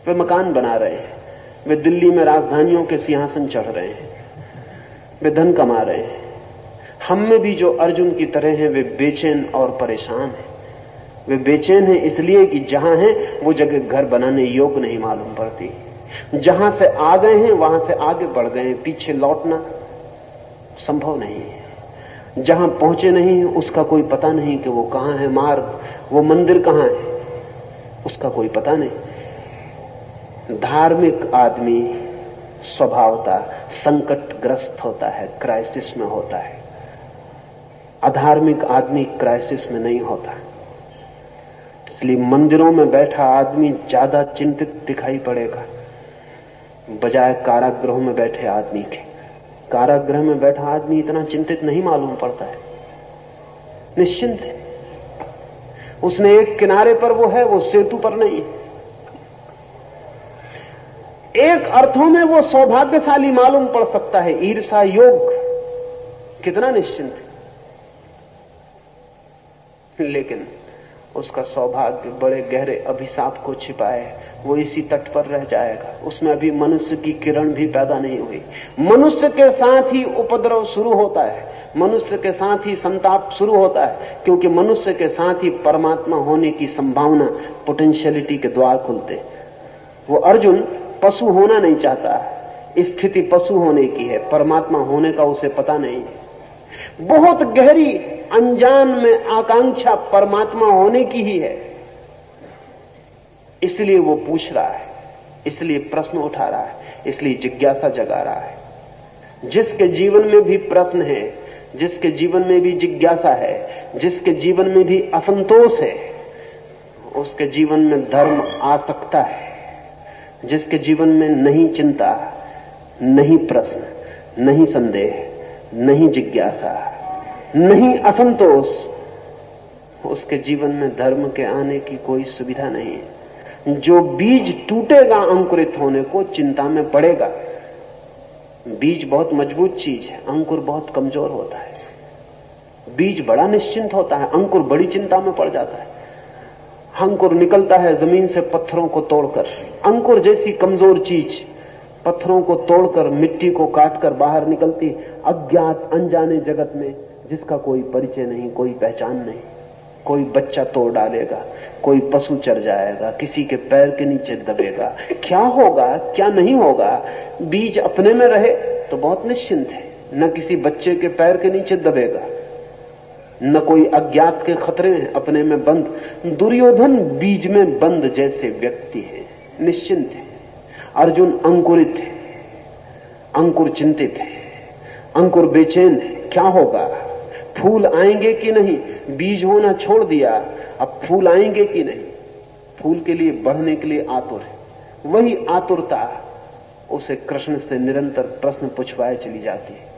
वे मकान बना रहे हैं, वे दिल्ली में राजधानियों के सिंहासन चढ़ रहे हैं, वे धन कमा रहे हैं। हम में भी जो अर्जुन की तरह हैं वे बेचैन और परेशान हैं। वे बेचैन हैं इसलिए कि जहां हैं वो जगह घर बनाने योग्य नहीं मालूम पड़ती। जहां से आ गए हैं वहां से आगे बढ़ गए हैं, पीछे लौटना संभव नहीं है। जहां पहुंचे नहीं उसका कोई पता नहीं कि वो कहां है मार्ग, वो मंदिर कहां है उसका कोई पता नहीं। धार्मिक आदमी स्वभावता संकटग्रस्त होता है, क्राइसिस में होता है। अधार्मिक आदमी क्राइसिस में नहीं होता। इसलिए मंदिरों में बैठा आदमी ज्यादा चिंतित दिखाई पड़ेगा बजाय कारागृह में बैठे आदमी के। कारागृह में बैठा आदमी इतना चिंतित नहीं मालूम पड़ता है, निश्चिंत है। उसने एक किनारे पर वो है, वो सेतु पर नहीं है। एक अर्थों में वो सौभाग्यशाली मालूम पड़ सकता है। ईर्षा योग कितना निश्चिंत है, लेकिन उसका सौभाग्य बड़े गहरे अभिशाप को छिपाए, वो इसी तट पर रह जाएगा। उसमें अभी मनुष्य की किरण भी पैदा नहीं हुई। मनुष्य के साथ ही उपद्रव शुरू होता है, मनुष्य के साथ ही संताप शुरू होता है, क्योंकि मनुष्य के साथ ही परमात्मा होने की संभावना, पोटेंशियलिटी के द्वार खुलते। वो अर्जुन पशु होना नहीं चाहता, स्थिति पशु होने की है, परमात्मा होने का उसे पता नहीं। बहुत गहरी अनजान में आकांक्षा परमात्मा होने की ही है। इसलिए वो पूछ रहा है, इसलिए प्रश्न उठा रहा है, इसलिए जिज्ञासा जगा रहा है। जिसके जीवन में भी प्रश्न है, जिसके जीवन में भी जिज्ञासा है, जिसके जीवन में भी असंतोष है, उसके जीवन में धर्म आ सकता है। जिसके जीवन में नहीं चिंता, नहीं प्रश्न, नहीं संदेह, नहीं जिज्ञासा, नहीं असंतोष, उसके जीवन में धर्म के आने की कोई सुविधा नहीं है। जो बीज टूटेगा अंकुरित होने को, चिंता में पड़ेगा। बीज बहुत मजबूत चीज है, अंकुर बहुत कमजोर होता है। बीज बड़ा निश्चिंत होता है, अंकुर बड़ी चिंता में पड़ जाता है। अंकुर निकलता है जमीन से पत्थरों को तोड़कर। अंकुर जैसी कमजोर चीज पत्थरों को तोड़कर, मिट्टी को काटकर बाहर निकलती अज्ञात अनजाने जगत में, जिसका कोई परिचय नहीं, कोई पहचान नहीं। कोई बच्चा तोड़ डालेगा, कोई पशु चर जाएगा, किसी के पैर के नीचे दबेगा। क्या होगा क्या नहीं होगा? बीज अपने में रहे तो बहुत निश्चिंत है, न किसी बच्चे के पैर के नीचे दबेगा, न कोई अज्ञात के खतरे हैं, अपने में बंद। दुर्योधन बीज में बंद जैसे व्यक्ति है, निश्चिंत है। अर्जुन अंकुरित है, अंकुर चिंतित है, अंकुर बेचैन है। क्या होगा? फूल आएंगे कि नहीं? बीज होना छोड़ दिया, अब फूल आएंगे कि नहीं? फूल के लिए बढ़ने के लिए आतुर है। वही आतुरता उसे कृष्ण से निरंतर प्रश्न पूछवाए चली जाती है।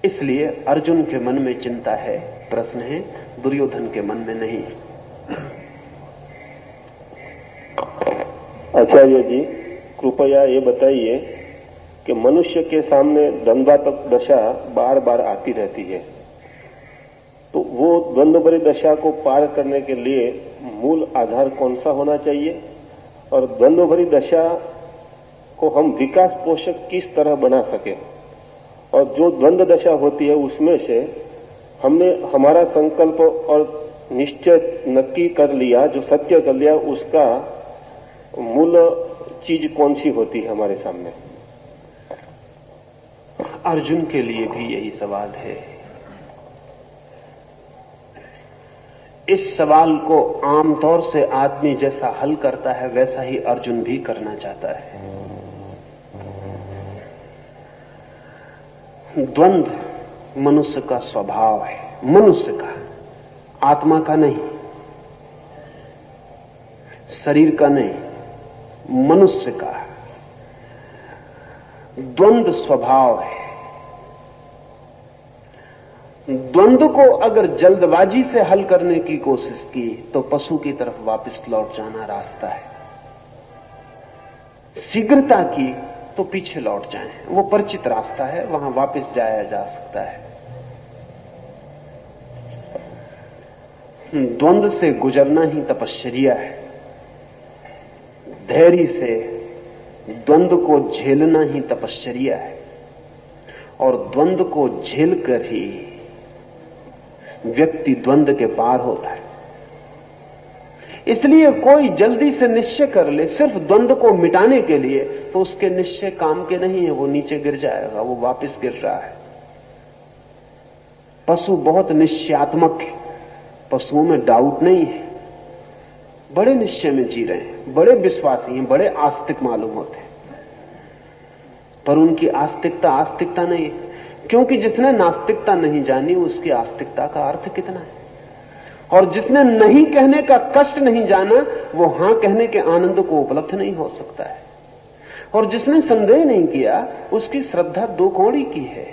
इसलिए अर्जुन के मन में चिंता है, प्रश्न है, दुर्योधन के मन में नहीं। आचार्य जी, कृपया ये बताइए कि मनुष्य के सामने द्वंद्वात्मक दशा बार बार आती रहती है, तो वो द्वंद्व भरी दशा को पार करने के लिए मूल आधार कौन सा होना चाहिए, और द्वंद्व भरी दशा को हम विकास पोषक किस तरह बना सके, और जो द्वंद्व दशा होती है उसमें से हमने हमारा संकल्प और निश्चय नक्की कर लिया, जो सत्य कर लिया, उसका मूल चीज कौन सी होती है हमारे सामने? अर्जुन के लिए भी यही सवाल है। इस सवाल को आमतौर से आदमी जैसा हल करता है वैसा ही अर्जुन भी करना चाहता है। द्वंद्व मनुष्य का स्वभाव है, मनुष्य का, आत्मा का नहीं, शरीर का नहीं, मनुष्य का। द्वंद्व स्वभाव है। द्वंद्व को अगर जल्दबाजी से हल करने की कोशिश की तो पशु की तरफ वापस लौट जाना रास्ता है। शीघ्रता की तो पीछे लौट जाएं, वो परिचित रास्ता है, वहां वापस जाया जा सकता है। द्वंद्व से गुजरना ही तपश्चर्या है। धैर्य से द्वंद्व को झेलना ही तपश्चर्या है। और द्वंद्व को झेलकर ही व्यक्ति द्वंद्व के पार होता है। इसलिए कोई जल्दी से निश्चय कर ले सिर्फ द्वंद्व को मिटाने के लिए, तो उसके निश्चय काम के नहीं है, वो नीचे गिर जाएगा, वो वापस गिर रहा है। पशु बहुत निश्चयात्मक है, पशुओं में डाउट नहीं है, बड़े निश्चय में जी रहे हैं, बड़े विश्वासी हैं, बड़े आस्तिक मालूम होते हैं। पर उनकी आस्तिकता नहीं है, क्योंकि जिसने नास्तिकता नहीं जानी उसकी आस्तिकता का अर्थ कितना है। और जिसने नहीं कहने का कष्ट नहीं जाना वो हां कहने के आनंद को उपलब्ध नहीं हो सकता है। और जिसने संदेह नहीं किया उसकी श्रद्धा दो कौड़ी की है।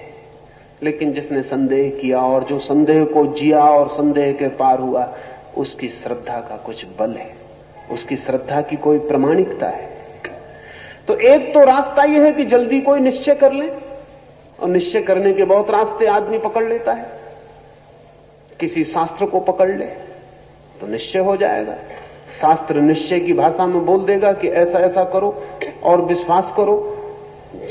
लेकिन जिसने संदेह किया और जो संदेह को जिया और संदेह के पार हुआ, उसकी श्रद्धा का कुछ बल है, उसकी श्रद्धा की कोई प्रामाणिकता है। तो एक तो रास्ता यह है कि जल्दी कोई निश्चय कर ले, और निश्चय करने के बहुत रास्ते आदमी पकड़ लेता है। किसी शास्त्र को पकड़ ले तो निश्चय हो जाएगा। शास्त्र निश्चय की भाषा में बोल देगा कि ऐसा ऐसा करो और विश्वास करो।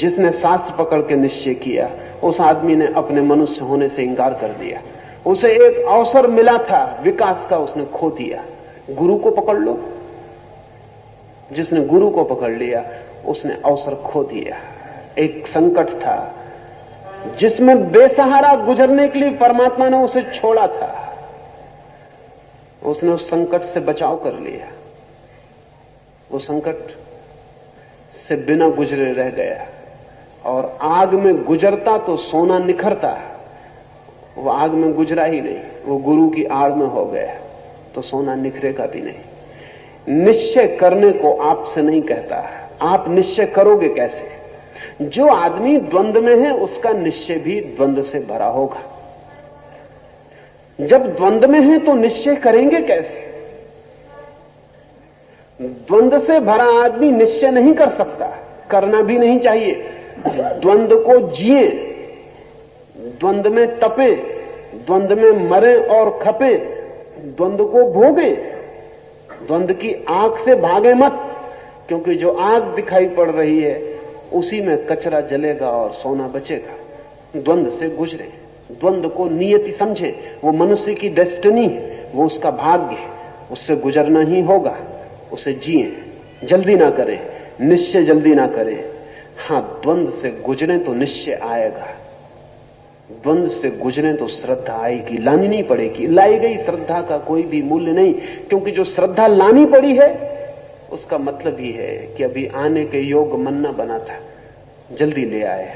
जिसने शास्त्र पकड़ के निश्चय किया उस आदमी ने अपने मनुष्य होने से इंकार कर दिया। उसे एक अवसर मिला था विकास का, उसने खो दिया। गुरु को पकड़ लो, जिसने गुरु को पकड़ लिया उसने अवसर खो दिया। एक संकट था जिसमें बेसहारा गुजरने के लिए परमात्मा ने उसे छोड़ा था, उसने उस संकट से बचाव कर लिया। वो संकट से बिना गुजरे रह गया। और आग में गुजरता तो सोना निखरता, वो आग में गुजरा ही नहीं, वो गुरु की आड़ में हो गया तो सोना निखरेगा भी नहीं। निश्चय करने को आपसे नहीं कहता, आप निश्चय करोगे कैसे? जो आदमी द्वंद्व में है उसका निश्चय भी द्वंद्व से भरा होगा। जब द्वंद्व में है तो निश्चय करेंगे कैसे? द्वंद्व से भरा आदमी निश्चय नहीं कर सकता, करना भी नहीं चाहिए। द्वंद्व को जिए, द्वंद्व में तपे, द्वंद्व में मरे और खपे, द्वंद्व को भोगे। द्वंद्व की आग से भागे मत, क्योंकि जो आग दिखाई पड़ रही है उसी में कचरा जलेगा और सोना बचेगा। द्वंद्व से गुजरे, द्वंद्व को नियति समझे, वो मनुष्य की डेस्टिनी है, वो उसका भाग्य है, उससे गुजरना ही होगा। उसे जिए, जल्दी ना करें, निश्चय जल्दी ना करें। हाँ, द्वंद्व से गुजरे तो निश्चय आएगा, द्वंद्व से गुजरे तो श्रद्धा आएगी, लानी नहीं पड़ेगी। लाई गई श्रद्धा का कोई भी मूल्य नहीं, क्योंकि जो श्रद्धा लानी पड़ी है उसका मतलब ही है कि अभी आने के योग मन न बना था, जल्दी ले आए।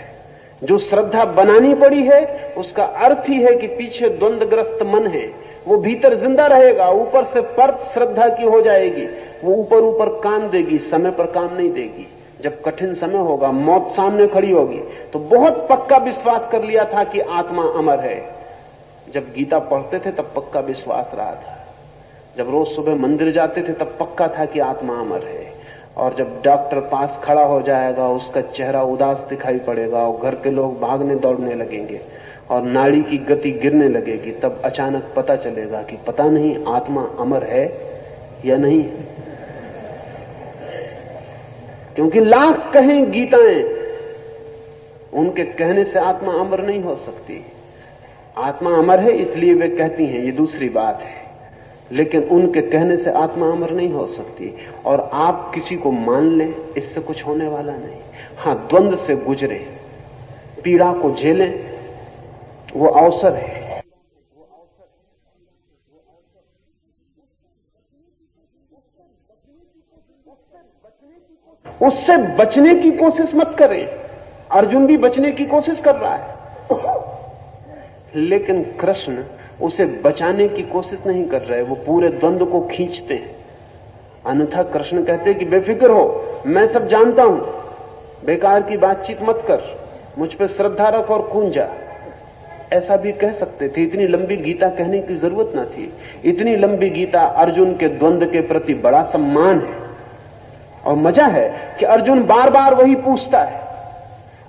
जो श्रद्धा बनानी पड़ी है उसका अर्थ ही है कि पीछे द्वंद्वग्रस्त मन है, वो भीतर जिंदा रहेगा, ऊपर से परत श्रद्धा की हो जाएगी, वो ऊपर ऊपर काम देगी, समय पर काम नहीं देगी। जब कठिन समय होगा, मौत सामने खड़ी होगी, तो बहुत पक्का विश्वास कर लिया था कि आत्मा अमर है। जब गीता पढ़ते थे तब पक्का विश्वास रहा था, जब रोज सुबह मंदिर जाते थे तब पक्का था कि आत्मा अमर है। और जब डॉक्टर पास खड़ा हो जाएगा, उसका चेहरा उदास दिखाई पड़ेगा और घर के लोग भागने दौड़ने लगेंगे और नाड़ी की गति गिरने लगेगी, तब अचानक पता चलेगा कि पता नहीं आत्मा अमर है या नहीं। क्योंकि लाख कहें गीताएं, उनके कहने से आत्मा अमर नहीं हो सकती। आत्मा अमर है इसलिए वे कहती हैं, ये दूसरी बात है, लेकिन उनके कहने से आत्मा अमर नहीं हो सकती। और आप किसी को मान लें, इससे कुछ होने वाला नहीं। हाँ, द्वंद्व से गुजरे, पीड़ा को झेलें, वो अवसर है। उससे बचने की कोशिश मत करें। अर्जुन भी बचने की कोशिश कर रहा है, लेकिन कृष्ण उसे बचाने की कोशिश नहीं कर रहे, वो पूरे द्वंद्व को खींचते हैं। अन्यथा कृष्ण कहते हैं कि बेफिक्र हो, मैं सब जानता हूं, बेकार की बातचीत मत कर, मुझ पे श्रद्धा रख और कूद जा। ऐसा भी कह सकते थे। इतनी लंबी गीता कहने की जरूरत ना थी। इतनी लंबी गीता अर्जुन के द्वंद के प्रति बड़ा सम्मान है। और मजा है कि अर्जुन बार बार वही पूछता है,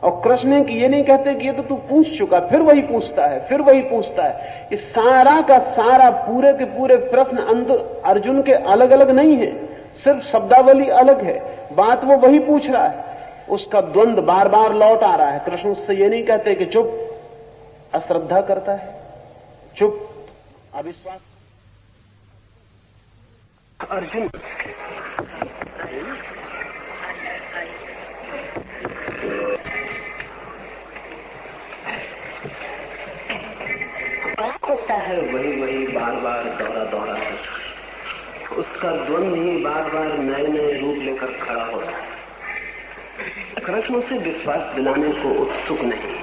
और कृष्ण की ये नहीं कहते कि ये तो तू पूछ चुका, फिर वही पूछता है, फिर वही पूछता है। इस सारा का सारा पूरे के पूरे प्रश्न अंदर अर्जुन के अलग अलग नहीं है, सिर्फ शब्दावली अलग है, बात वो वही पूछ रहा है। उसका द्वंद बार बार लौट आ रहा है। कृष्ण उससे ये नहीं कहते कि चुप, अश्रद्धा करता है, चुप, अविश्वास। अर्जुन होता है वही बार बार दौरा उसका द्वंद ही बार बार नए नए रूप लेकर खड़ा होता है। कृष्ण उसे विश्वास दिलाने को उत्सुक नहीं,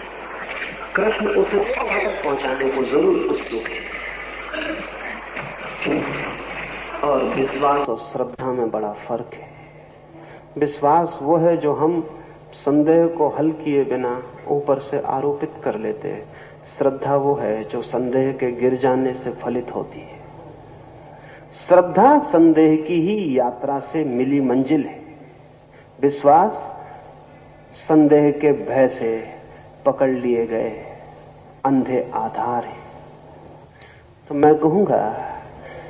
कृष्ण उसे पहुंचाने को जरूर उत्सुक है। और विश्वास और श्रद्धा में बड़ा फर्क है। विश्वास वो है जो हम संदेह को हल किए बिना ऊपर से आरोपित कर लेते हैं। श्रद्धा वो है जो संदेह के गिर जाने से फलित होती है। श्रद्धा संदेह की ही यात्रा से मिली मंजिल है। विश्वास संदेह के भय से पकड़ लिए गए अंधे आधार है। तो मैं कहूंगा,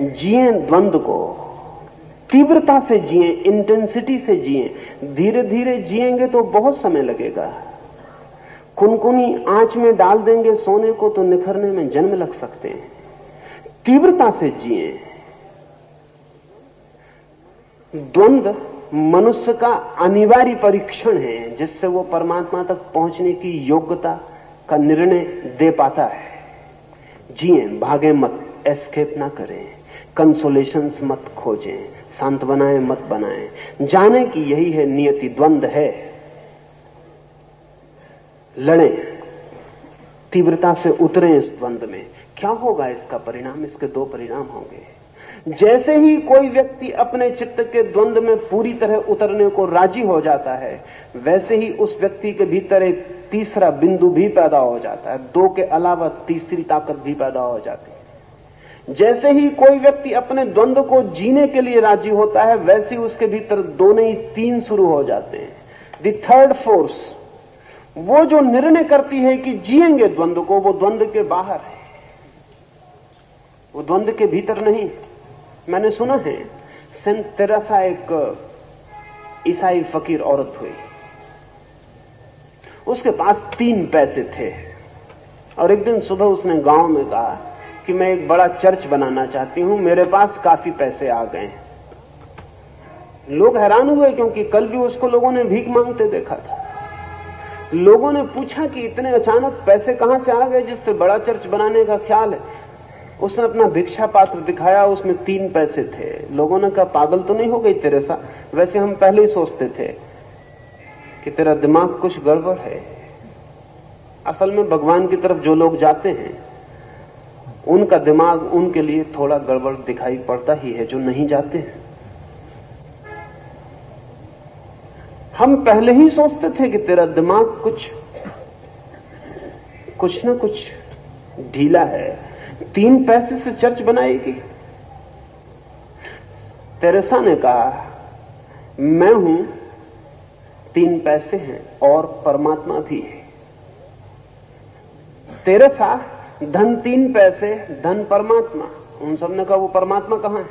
जिए द्वंद को, तीव्रता से जिए, इंटेंसिटी से जिए। धीरे धीरे जिएंगे तो बहुत समय लगेगा। कुनकुनी आंच में डाल देंगे सोने को तो निखरने में जन्म लग सकते हैं। तीव्रता से जिए। द्वंद मनुष्य का अनिवार्य परीक्षण है, जिससे वो परमात्मा तक पहुंचने की योग्यता का निर्णय दे पाता है। जिए, भागे मत, एस्केप ना करें, कंसोलेशंस मत खोजें, सांत्वनाएं मत बनाएं। जाने कि यही है नियति, द्वंद है। लड़ें, तीव्रता से उतरें इस द्वंद में। क्या होगा इसका परिणाम? इसके दो परिणाम होंगे। जैसे ही कोई व्यक्ति अपने चित्त के द्वंद में पूरी तरह उतरने को राजी हो जाता है, वैसे ही उस व्यक्ति के भीतर एक तीसरा बिंदु भी पैदा हो जाता है। दो के अलावा तीसरी ताकत भी पैदा हो जाती है। जैसे ही कोई व्यक्ति अपने द्वंद को जीने के लिए राजी होता है, वैसे ही उसके भीतर दो नहीं तीन शुरू हो जाते हैं। द थर्ड फोर्स, वो जो निर्णय करती है कि जिएंगे द्वंद को, वो द्वंद के बाहर है, वो द्वंद के भीतर नहीं। मैंने सुना है, सेंट तेरेसा एक ईसाई फकीर औरत हुई। उसके पास 3 पैसे थे और एक दिन सुबह उसने गांव में कहा कि मैं एक बड़ा चर्च बनाना चाहती हूं, मेरे पास काफी पैसे आ गए। लोग हैरान हुए, क्योंकि कल भी उसको लोगों ने भीख मांगते देखा था। लोगों ने पूछा कि इतने अचानक पैसे कहां से आ गए जिससे बड़ा चर्च बनाने का ख्याल है? उसने अपना भिक्षा पात्र दिखाया, उसमें 3 पैसे थे। लोगों ने कहा, पागल तो नहीं हो गई तेरेसा? वैसे हम पहले ही सोचते थे कि तेरा दिमाग कुछ गड़बड़ है। असल में भगवान की तरफ जो लोग जाते हैं, उनका दिमाग उनके लिए थोड़ा गड़बड़ दिखाई पड़ता ही है, जो नहीं जाते हैं। हम पहले ही सोचते थे कि तेरा दिमाग कुछ ना कुछ ढीला है। 3 पैसे से चर्च बनाएगी? तेरेसा ने कहा, मैं हूं, 3 पैसे हैं और परमात्मा भी है। तेरेसा, धन 3 पैसे, धन परमात्मा। उन सब ने कहा, वो परमात्मा कहां है?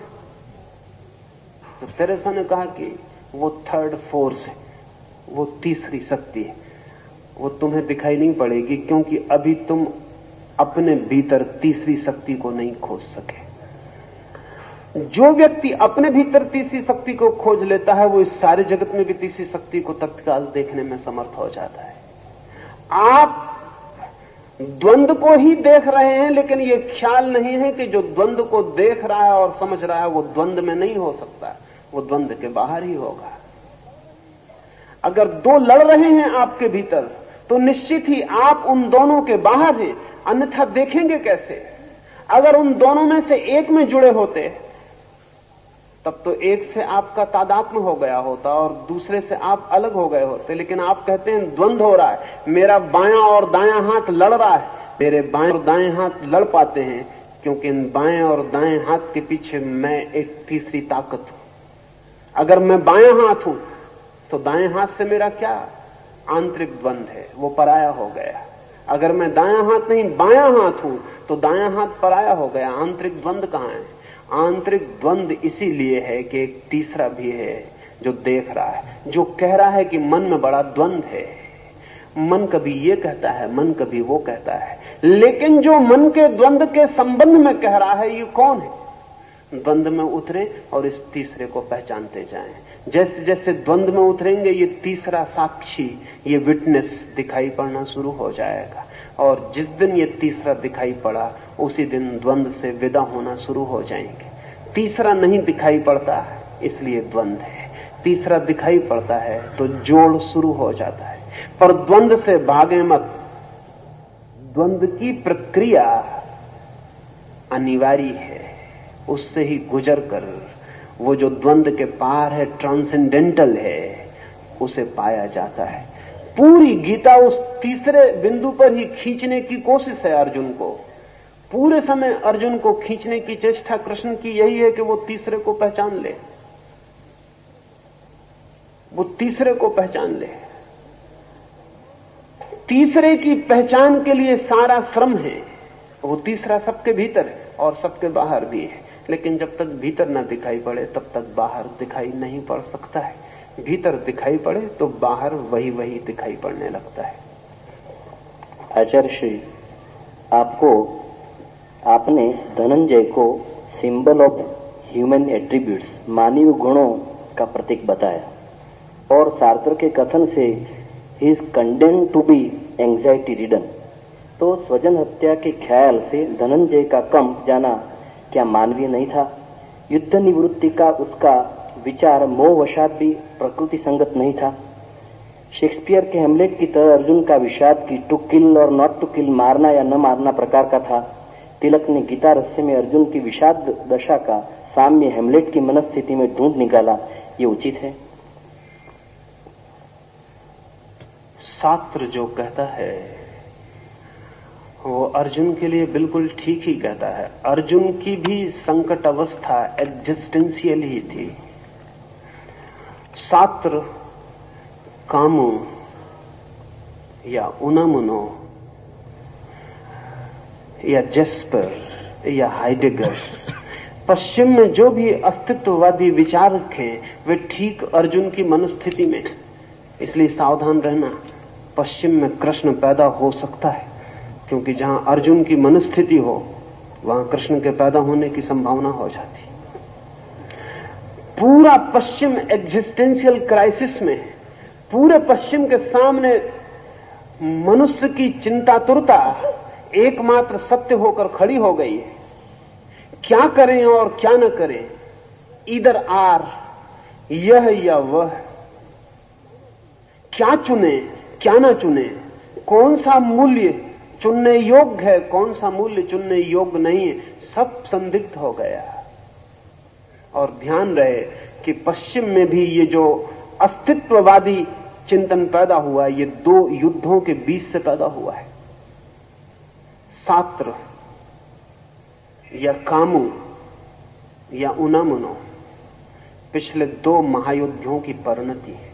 तो तेरेसा ने कहा कि वो थर्ड फोर्स है, वो तीसरी शक्ति है। वो तुम्हें दिखाई नहीं पड़ेगी, क्योंकि अभी तुम अपने भीतर तीसरी शक्ति को नहीं खोज सके। जो व्यक्ति अपने भीतर तीसरी शक्ति को खोज लेता है, वो इस सारे जगत में भी तीसरी शक्ति को तत्काल देखने में समर्थ हो जाता है। आप द्वंद को ही देख रहे हैं, लेकिन ये ख्याल नहीं है कि जो द्वंद को देख रहा है और समझ रहा है, वो द्वंद में नहीं हो सकता, वो द्वंद के बाहर ही होगा। अगर 2 लड़ रहे हैं आपके भीतर, तो निश्चित ही आप उन दोनों के बाहर हैं, अन्यथा देखेंगे कैसे? अगर उन दोनों में से एक में जुड़े होते तब तो एक से आपका तादात्म्य हो गया होता और दूसरे से आप अलग हो गए होते। लेकिन आप कहते हैं द्वंद्व हो रहा है, मेरा बायां और दायां हाथ लड़ रहा है। मेरे बाएं और दाएं हाथ लड़ पाते हैं क्योंकि इन बाएं और दाएं हाथ के पीछे मैं एक तीसरी ताकत हूं। अगर मैं बायां हाथ हूं तो दाएं हाथ से मेरा क्या आंतरिक द्वंद्व है, वो पराया हो गया। अगर मैं दायां हाथ नहीं बायां हाथ हूं तो दायां हाथ पराया हो गया। आंतरिक द्वंद्व कहां है? आंतरिक द्वंद्व इसीलिए है कि एक तीसरा भी है जो देख रहा है, जो कह रहा है कि मन में बड़ा द्वंद्व है। मन कभी ये कहता है, मन कभी वो कहता है, लेकिन जो मन के द्वंद्व के संबंध में कह रहा है ये कौन है? द्वंद्व में उतरे और इस तीसरे को पहचानते जाएं। जैसे जैसे द्वंद्व में उतरेंगे ये तीसरा साक्षी, ये विटनेस दिखाई पड़ना शुरू हो जाएगा। और जिस दिन ये तीसरा दिखाई पड़ा उसी दिन द्वंद्व से विदा होना शुरू हो जाएंगे। तीसरा नहीं दिखाई पड़ता इसलिए द्वंद्व है, तीसरा दिखाई पड़ता है तो जोड़ शुरू हो जाता है। पर द्वंद्व से भागे मत, द्वंद्व की प्रक्रिया अनिवार्य है, उससे ही गुजर कर वो जो द्वंद्व के पार है, ट्रांसेंडेंटल है, उसे पाया जाता है। पूरी गीता उस तीसरे बिंदु पर ही खींचने की कोशिश है अर्जुन को। पूरे समय अर्जुन को खींचने की चेष्टा कृष्ण की यही है कि वो तीसरे को पहचान ले, वो तीसरे को पहचान ले। तीसरे की पहचान के लिए सारा श्रम है। वो तीसरा सबके भीतर है और सबके बाहर भी है, लेकिन जब तक भीतर ना दिखाई पड़े तब तक बाहर दिखाई नहीं पड़ सकता है। भीतर दिखाई पड़े तो बाहर वही वही दिखाई पड़ने लगता है। आचार्य श्री, आपने धनंजय को सिंबल ऑफ ह्यूमन एट्रीब्यूट्स, मानवीय गुणों का प्रतीक बताया और सार्त्र के कथन से he is condemned to be anxiety ridden. तो स्वजन हत्या के ख्याल से धनंजय का कंप जाना क्या मानवीय नहीं था? युद्ध निवृत्ति का उसका विचार मोहवशात भी प्रकृति संगत नहीं था? शेक्सपियर के हेमलेट की तरह अर्जुन का विषाद की टू किल और नॉट टू किल, मारना या न मारना प्रकार का था। तिलक ने गीता रहस्य में अर्जुन की विषाद दशा का साम्य हेमलेट की मनस्थिति में ढूंढ निकाला, ये उचित है? शास्त्र जो कहता है वो अर्जुन के लिए बिल्कुल ठीक ही कहता है। अर्जुन की भी संकट अवस्था एग्जिस्टेंशियल ही थी। शास्त्र कामो या उनामुनो या जेस्पर या हाइडेगर, पश्चिम में जो भी अस्तित्ववादी विचार रखे वे ठीक अर्जुन की मनस्थिति में। इसलिए सावधान रहना, पश्चिम में कृष्ण पैदा हो सकता है, क्योंकि जहां अर्जुन की मनस्थिति हो वहां कृष्ण के पैदा होने की संभावना हो जाती। पूरा पश्चिम एग्जिस्टेंशियल क्राइसिस में, पूरे पश्चिम के सामने मनुष्य की चिंतातुरता एकमात्र सत्य होकर खड़ी हो गई है। क्या करें और क्या न करें, इधर आर, यह या वह, क्या चुने क्या ना चुने, कौन सा मूल्य चुनने योग्य है, कौन सा मूल्य चुनने योग्य नहीं है, सब संदिग्ध हो गया। और ध्यान रहे कि पश्चिम में भी ये जो अस्तित्ववादी चिंतन पैदा हुआ, ये दो युद्धों के बीच से पैदा हुआ है। शास्त्र या कामो या उनामुनो पिछले दो महायुद्धों की परिणति है।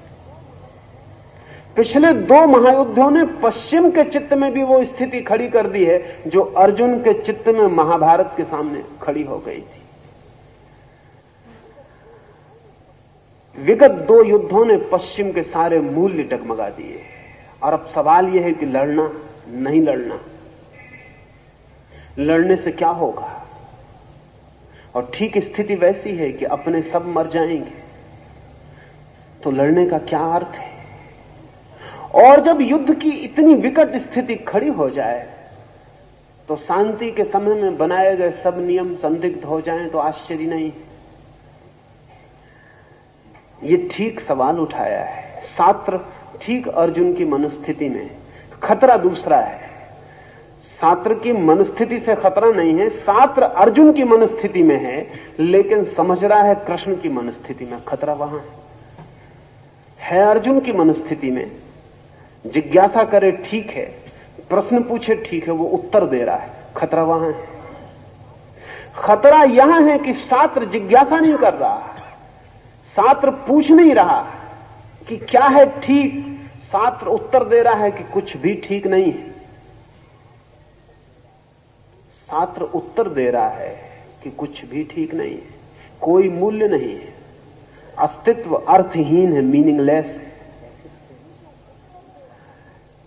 पिछले दो महायुद्धों ने पश्चिम के चित्त में भी वो स्थिति खड़ी कर दी है जो अर्जुन के चित्त में महाभारत के सामने खड़ी हो गई थी। विगत दो युद्धों ने पश्चिम के सारे मूल्य डगमगा दिए और अब सवाल यह है कि लड़ना नहीं लड़ना, लड़ने से क्या होगा। और ठीक स्थिति वैसी है कि अपने सब मर जाएंगे तो लड़ने का क्या अर्थ है। और जब युद्ध की इतनी विकट स्थिति खड़ी हो जाए तो शांति के समय में बनाए गए सब नियम संदिग्ध हो जाएं तो आश्चर्य नहीं। ये ठीक सवाल उठाया है शास्त्र, ठीक अर्जुन की मनस्थिति में। खतरा दूसरा है। छात्र की मनस्थिति से खतरा नहीं है, छात्र अर्जुन की मनस्थिति में है, लेकिन समझ रहा है कृष्ण की मनस्थिति में। खतरा वहां है अर्जुन की मनस्थिति में। जिज्ञासा करे ठीक है, प्रश्न पूछे ठीक है, वो उत्तर दे रहा है, खतरा वहां है। खतरा यहां है कि छात्र जिज्ञासा नहीं कर रहा, छात्र पूछ नहीं रहा कि क्या है ठीक, छात्र उत्तर दे रहा है कि कुछ भी ठीक नहीं है। छात्र उत्तर दे रहा है कि कुछ भी ठीक नहीं है, कोई मूल्य नहीं है, अस्तित्व अर्थहीन है, मीनिंगलेस है।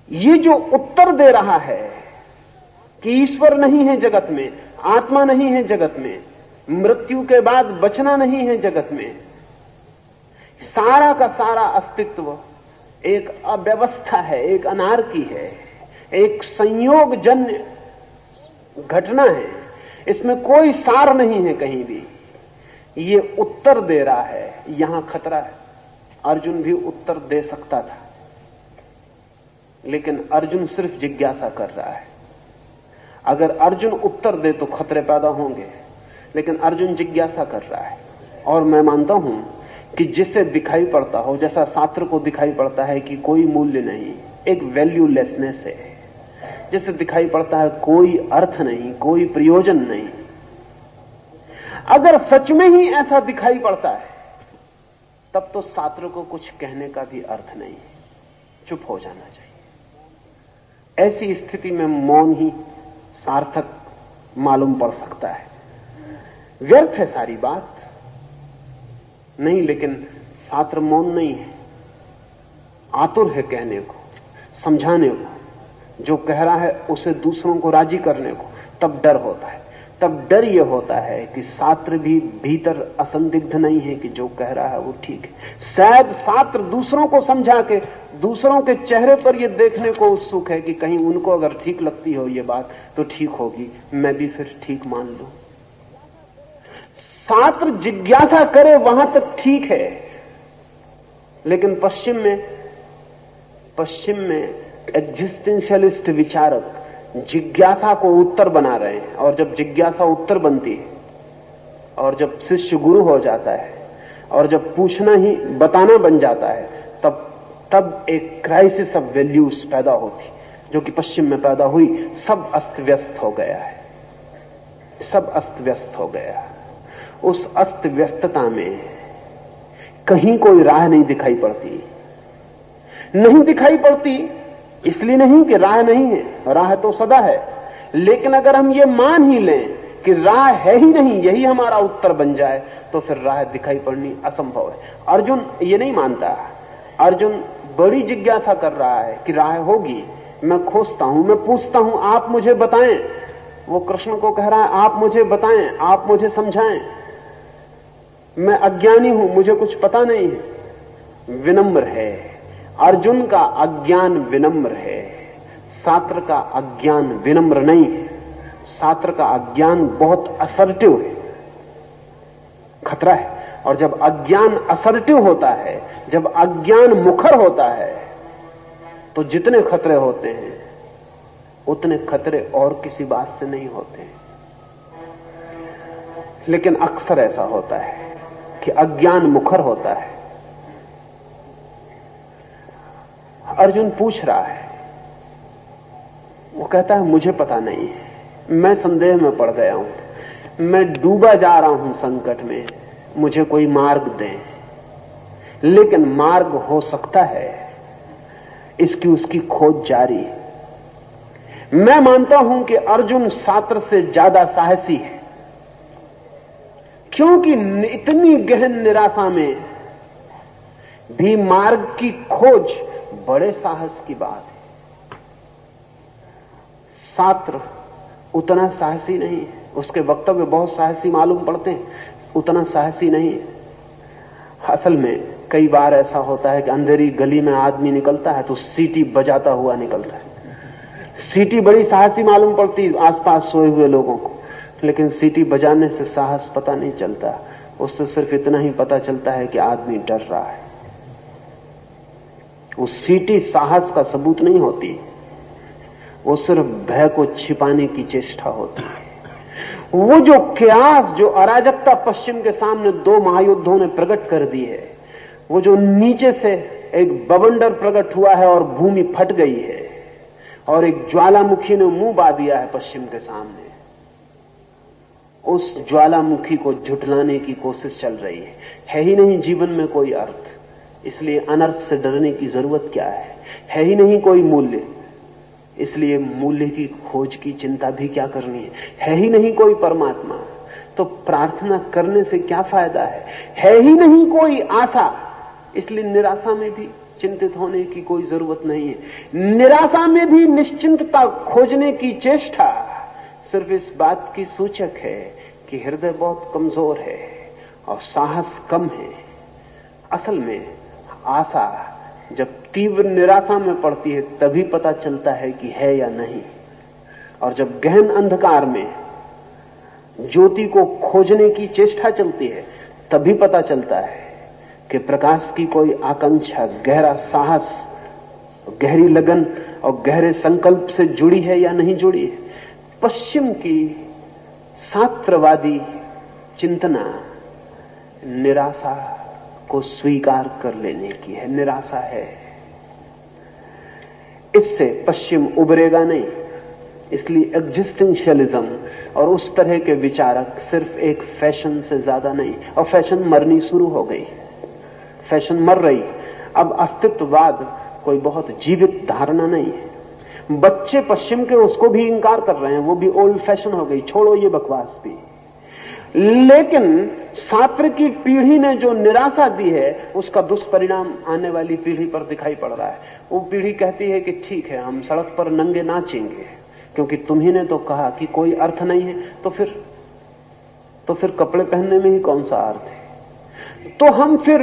ये जो उत्तर दे रहा है कि ईश्वर नहीं है जगत में, आत्मा नहीं है जगत में, मृत्यु के बाद बचना नहीं है जगत में, सारा का सारा अस्तित्व एक अव्यवस्था है, एक अनार्की है, एक संयोगजन्य घटना है, इसमें कोई सार नहीं है कहीं भी। ये उत्तर दे रहा है, यहां खतरा है। अर्जुन भी उत्तर दे सकता था, लेकिन अर्जुन सिर्फ जिज्ञासा कर रहा है। अगर अर्जुन उत्तर दे तो खतरे पैदा होंगे, लेकिन अर्जुन जिज्ञासा कर रहा है। और मैं मानता हूं कि जिसे दिखाई पड़ता हो, जैसा छात्र को दिखाई पड़ता है कि कोई मूल्य नहीं, एक वैल्यूलेसनेस है, जिसे दिखाई पड़ता है कोई अर्थ नहीं, कोई प्रयोजन नहीं, अगर सच में ही ऐसा दिखाई पड़ता है तब तो छात्र को कुछ कहने का भी अर्थ नहीं, चुप हो जाना चाहिए। ऐसी स्थिति में मौन ही सार्थक मालूम पड़ सकता है। व्यर्थ है सारी बात नहीं, लेकिन छात्र मौन नहीं है, आतुर है कहने को, समझाने को, जो कह रहा है उसे दूसरों को राजी करने को। तब डर होता है, तब डर यह होता है कि छात्र भी भीतर असंदिग्ध नहीं है कि जो कह रहा है वो ठीक है। शायद छात्र दूसरों को समझा के, दूसरों के चेहरे पर यह देखने को उत्सुक है कि कहीं उनको अगर ठीक लगती हो ये बात तो ठीक होगी, मैं भी फिर ठीक मान लूं। छात्र जिज्ञासा करे वहां तक ठीक है, लेकिन पश्चिम में एग्जिस्टेंशियलिस्ट विचारक जिज्ञासा को उत्तर बना रहे हैं, और जब जिज्ञासा उत्तर बनती है, और जब शिष्य गुरु हो जाता है, और जब पूछना ही बताना बन जाता है, तब एक क्राइसिस ऑफ वैल्यूज पैदा होती, जो कि पश्चिम में पैदा हुई। सब अस्त व्यस्त हो गया है, सब अस्त व्यस्त हो गया। उस अस्त व्यस्तता में कहीं कोई राह नहीं दिखाई पड़ती। नहीं दिखाई पड़ती इसलिए नहीं कि राह नहीं है, राह तो सदा है, लेकिन अगर हम ये मान ही लें कि राह है ही नहीं, यही हमारा उत्तर बन जाए, तो फिर राह दिखाई पड़नी असंभव है। अर्जुन ये नहीं मानता। अर्जुन बड़ी जिज्ञासा कर रहा है कि राह होगी। मैं खोजता हूं, मैं पूछता हूं, आप मुझे बताएं। वो कृष्ण को कह रहा है आप मुझे बताएं, आप मुझे समझाएं, मैं अज्ञानी हूं, मुझे कुछ पता नहीं है। विनम्र है, अर्जुन का अज्ञान विनम्र है, छात्र का अज्ञान विनम्र नहीं है। छात्र का अज्ञान बहुत असर्टिव है, खतरा है। और जब अज्ञान असर्टिव होता है, जब अज्ञान मुखर होता है, तो जितने खतरे होते हैं उतने खतरे और किसी बात से नहीं होते। लेकिन अक्सर ऐसा होता है कि अज्ञान मुखर होता है। अर्जुन पूछ रहा है, वो कहता है मुझे पता नहीं है, मैं संदेह में पड़ गया हूं, मैं डूबा जा रहा हूं संकट में, मुझे कोई मार्ग दें। लेकिन मार्ग हो सकता है, इसकी उसकी खोज जारी है। मैं मानता हूं कि अर्जुन छात्र से ज्यादा साहसी है, क्योंकि इतनी गहन निराशा में भी मार्ग की खोज बड़े साहस की बात है। छात्र उतना साहसी नहीं है, उसके वक्तव्य बहुत साहसी मालूम पड़ते हैं, उतना साहसी नहीं है। असल में कई बार ऐसा होता है कि अंधेरी गली में आदमी निकलता है तो सीटी बजाता हुआ निकलता है। सीटी बड़ी साहसी मालूम पड़ती आसपास सोए हुए लोगों को, लेकिन सीटी बजाने से साहस पता नहीं चलता, उससे सिर्फ इतना ही पता चलता है कि आदमी डर रहा है। वो सीटी साहस का सबूत नहीं होती। वो सिर्फ भय को छिपाने की चेष्टा होती है। वो जो क्यास, जो अराजकता पश्चिम के सामने दो महायुद्धों ने प्रकट कर दी है, वो जो नीचे से एक बवंडर प्रकट हुआ है और भूमि फट गई है और एक ज्वालामुखी ने मुंह बा दिया है पश्चिम के सामने, उस ज्वालामुखी को झुठलाने की कोशिश चल रही है ही नहीं जीवन में कोई अर्थ, इसलिए अनर्थ से डरने की जरूरत क्या है ही नहीं कोई मूल्य, इसलिए मूल्य की खोज की चिंता भी क्या करनी है ही नहीं कोई परमात्मा, तो प्रार्थना करने से क्या फायदा है ही नहीं कोई आशा, इसलिए निराशा में भी चिंतित होने की कोई जरूरत नहीं है। निराशा में भी निश्चिंतता खोजने की चेष्टा सिर्फ इस बात की सूचक है कि हृदय बहुत कमजोर है और साहस कम है। असल में आशा जब तीव्र निराशा में पड़ती है तभी पता चलता है कि है या नहीं, और जब गहन अंधकार में ज्योति को खोजने की चेष्टा चलती है तभी पता चलता है कि प्रकाश की कोई आकांक्षा, गहरा साहस, गहरी लगन और गहरे संकल्प से जुड़ी है या नहीं जुड़ी है। पश्चिम की शास्त्रवादी चिंतना निराशा को स्वीकार कर लेने की है, निराशा है। इससे पश्चिम उबरेगा नहीं, इसलिए एग्जिस्टेंशियलिज्म और उस तरह के विचारक सिर्फ एक फैशन से ज्यादा नहीं, और फैशन मरनी शुरू हो गई, फैशन मर रही। अब अस्तित्ववाद कोई बहुत जीवित धारणा नहीं है। बच्चे पश्चिम के उसको भी इंकार कर रहे हैं, वो भी ओल्ड फैशन हो गई, छोड़ो ये बकवास भी। लेकिन छात्र की पीढ़ी ने जो निराशा दी है उसका दुष्परिणाम आने वाली पीढ़ी पर दिखाई पड़ रहा है। वो पीढ़ी कहती है कि ठीक है, हम सड़क पर नंगे नाचेंगे क्योंकि तुम्ही ने तो कहा कि कोई अर्थ नहीं है, तो फिर कपड़े पहनने में ही कौन सा अर्थ है। तो हम फिर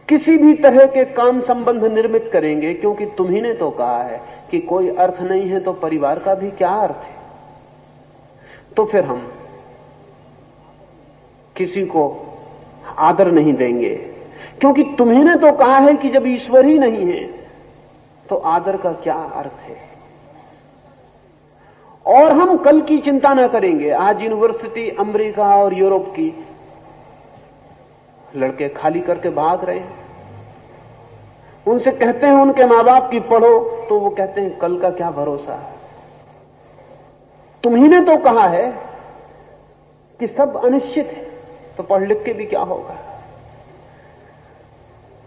किसी भी तरह के काम संबंध निर्मित करेंगे क्योंकि तुम्ही ने तो कहा है कि कोई अर्थ नहीं है, तो परिवार का भी क्या अर्थ है। तो फिर हम किसी को आदर नहीं देंगे क्योंकि तुम्ही ने तो कहा है कि जब ईश्वर ही नहीं है तो आदर का क्या अर्थ है। और हम कल की चिंता ना करेंगे। आज यूनिवर्सिटी अमेरिका और यूरोप की लड़के खाली करके भाग रहे हैं। उनसे कहते हैं उनके मां बाप की पढ़ो, तो वो कहते हैं कल का क्या भरोसा। तुम्ही ने तो कहा है कि सब अनिश्चित है, तो पढ़ लिख के भी क्या होगा।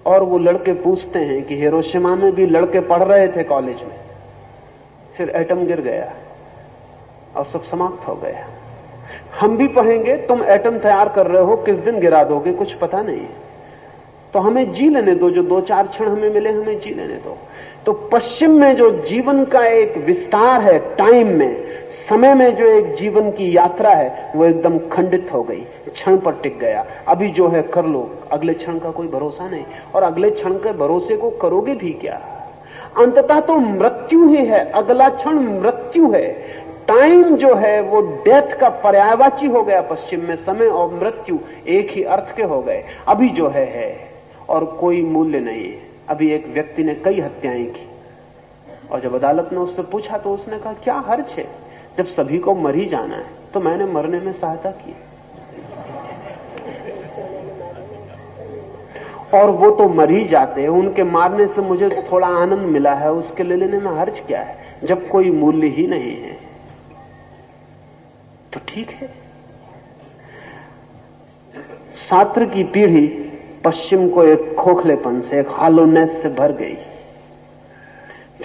और वो लड़के पूछते हैं कि हिरोशिमा में भी लड़के पढ़ रहे थे कॉलेज में, फिर एटम गिर गया और सब समाप्त हो गया। हम भी पढ़ेंगे, तुम एटम तैयार कर रहे हो, किस दिन गिरा दोगे कुछ पता नहीं, तो हमें जी लेने दो, जो 2-4 क्षण हमें मिले हमें जी लेने दो। तो पश्चिम में जो जीवन का एक विस्तार है, टाइम में, समय में जो एक जीवन की यात्रा है, वो एकदम खंडित हो गई, क्षण पर टिक गया। अभी जो है कर लो, अगले क्षण का कोई भरोसा नहीं, और अगले क्षण के भरोसे को करोगे भी क्या। अंततः तो मृत्यु ही है, अगला क्षण मृत्यु है। टाइम जो है वो डेथ का पर्यायवाची हो गया पश्चिम में। समय और मृत्यु एक ही अर्थ के हो गए। अभी जो है और कोई मूल्य नहीं है। अभी एक व्यक्ति ने कई हत्याएं की और जब अदालत ने उससे पूछा तो उसने कहा क्या हर्ज है, जब सभी को मर ही जाना है तो मैंने मरने में सहायता की। और वो तो मर ही जाते हैं, उनके मारने से मुझे थोड़ा आनंद मिला है, उसके ले लेने में हर्ज क्या है। जब कोई मूल्य ही नहीं है तो ठीक है। छात्र की पीढ़ी पश्चिम को एक खोखलेपन से, एक हालोनेस से भर गई,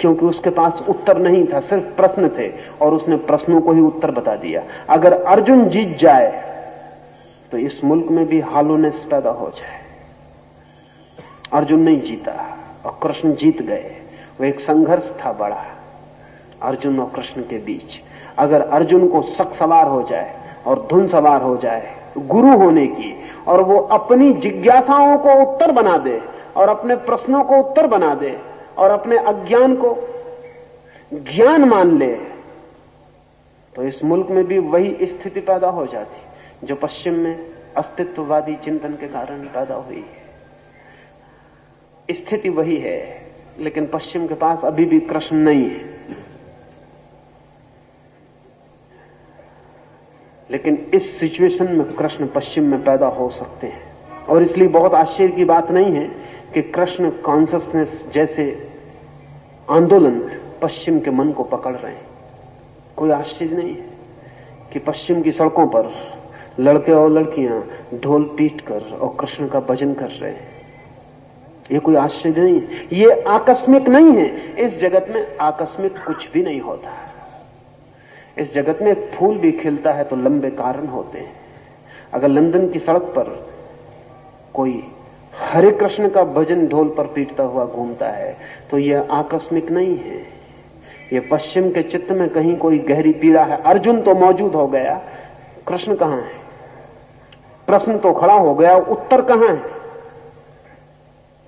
क्योंकि उसके पास उत्तर नहीं था, सिर्फ प्रश्न थे और उसने प्रश्नों को ही उत्तर बता दिया। अगर अर्जुन जीत जाए तो इस मुल्क में भी हालोनेस पैदा हो जाए। अर्जुन नहीं जीता और कृष्ण जीत गए। वो एक संघर्ष था बड़ा अर्जुन और कृष्ण के बीच। अगर अर्जुन को शक सवार हो जाए और धुन सवार हो जाए गुरु होने की, और वो अपनी जिज्ञासाओं को उत्तर बना दे और अपने प्रश्नों को उत्तर बना दे और अपने अज्ञान को ज्ञान मान ले, तो इस मुल्क में भी वही स्थिति पैदा हो जाती जो पश्चिम में अस्तित्ववादी चिंतन के कारण पैदा हुई है। स्थिति वही है, लेकिन पश्चिम के पास अभी भी कृष्ण नहीं है। लेकिन इस सिचुएशन में कृष्ण पश्चिम में पैदा हो सकते हैं। और इसलिए बहुत आश्चर्य की बात नहीं है कि कृष्ण कॉन्शसनेस जैसे आंदोलन पश्चिम के मन को पकड़ रहे हैं। कोई आश्चर्य नहीं है कि पश्चिम की सड़कों पर लड़के और लड़कियां ढोल पीटकर और कृष्ण का भजन कर रहे हैं। ये कोई आश्चर्य नहीं है, ये आकस्मिक नहीं है। इस जगत में आकस्मिक कुछ भी नहीं होता। इस जगत में एक फूल भी खिलता है तो लंबे कारण होते हैं। अगर लंदन की सड़क पर कोई हरे कृष्ण का भजन ढोल पर पीटता हुआ घूमता है तो यह आकस्मिक नहीं है। यह पश्चिम के चित्त में कहीं कोई गहरी पीड़ा है। अर्जुन तो मौजूद हो गया, कृष्ण कहां है? प्रश्न तो खड़ा हो गया, उत्तर कहां है?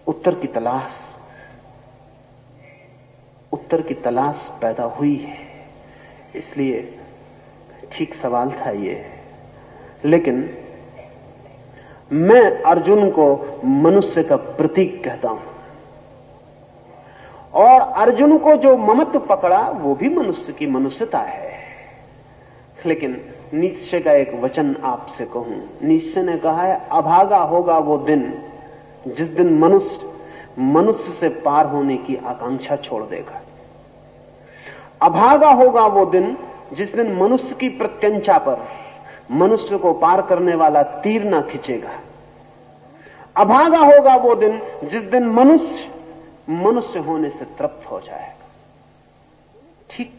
उत्तर की तलाश पैदा हुई है। इसलिए ठीक सवाल था ये। लेकिन मैं अर्जुन को मनुष्य का प्रतीक कहता हूं, और अर्जुन को जो ममत्व पकड़ा वो भी मनुष्य की मनुष्यता है। लेकिन नीत्शे का एक वचन आपसे कहूं। नीत्शे ने कहा है, अभागा होगा वो दिन जिस दिन मनुष्य से पार होने की आकांक्षा छोड़ देगा। अभागा होगा वो दिन जिस दिन मनुष्य की प्रत्यंचा पर मनुष्य को पार करने वाला तीर ना खींचेगा। अभागा होगा वो दिन जिस दिन मनुष्य होने से तृप्त हो जाएगा। ठीक,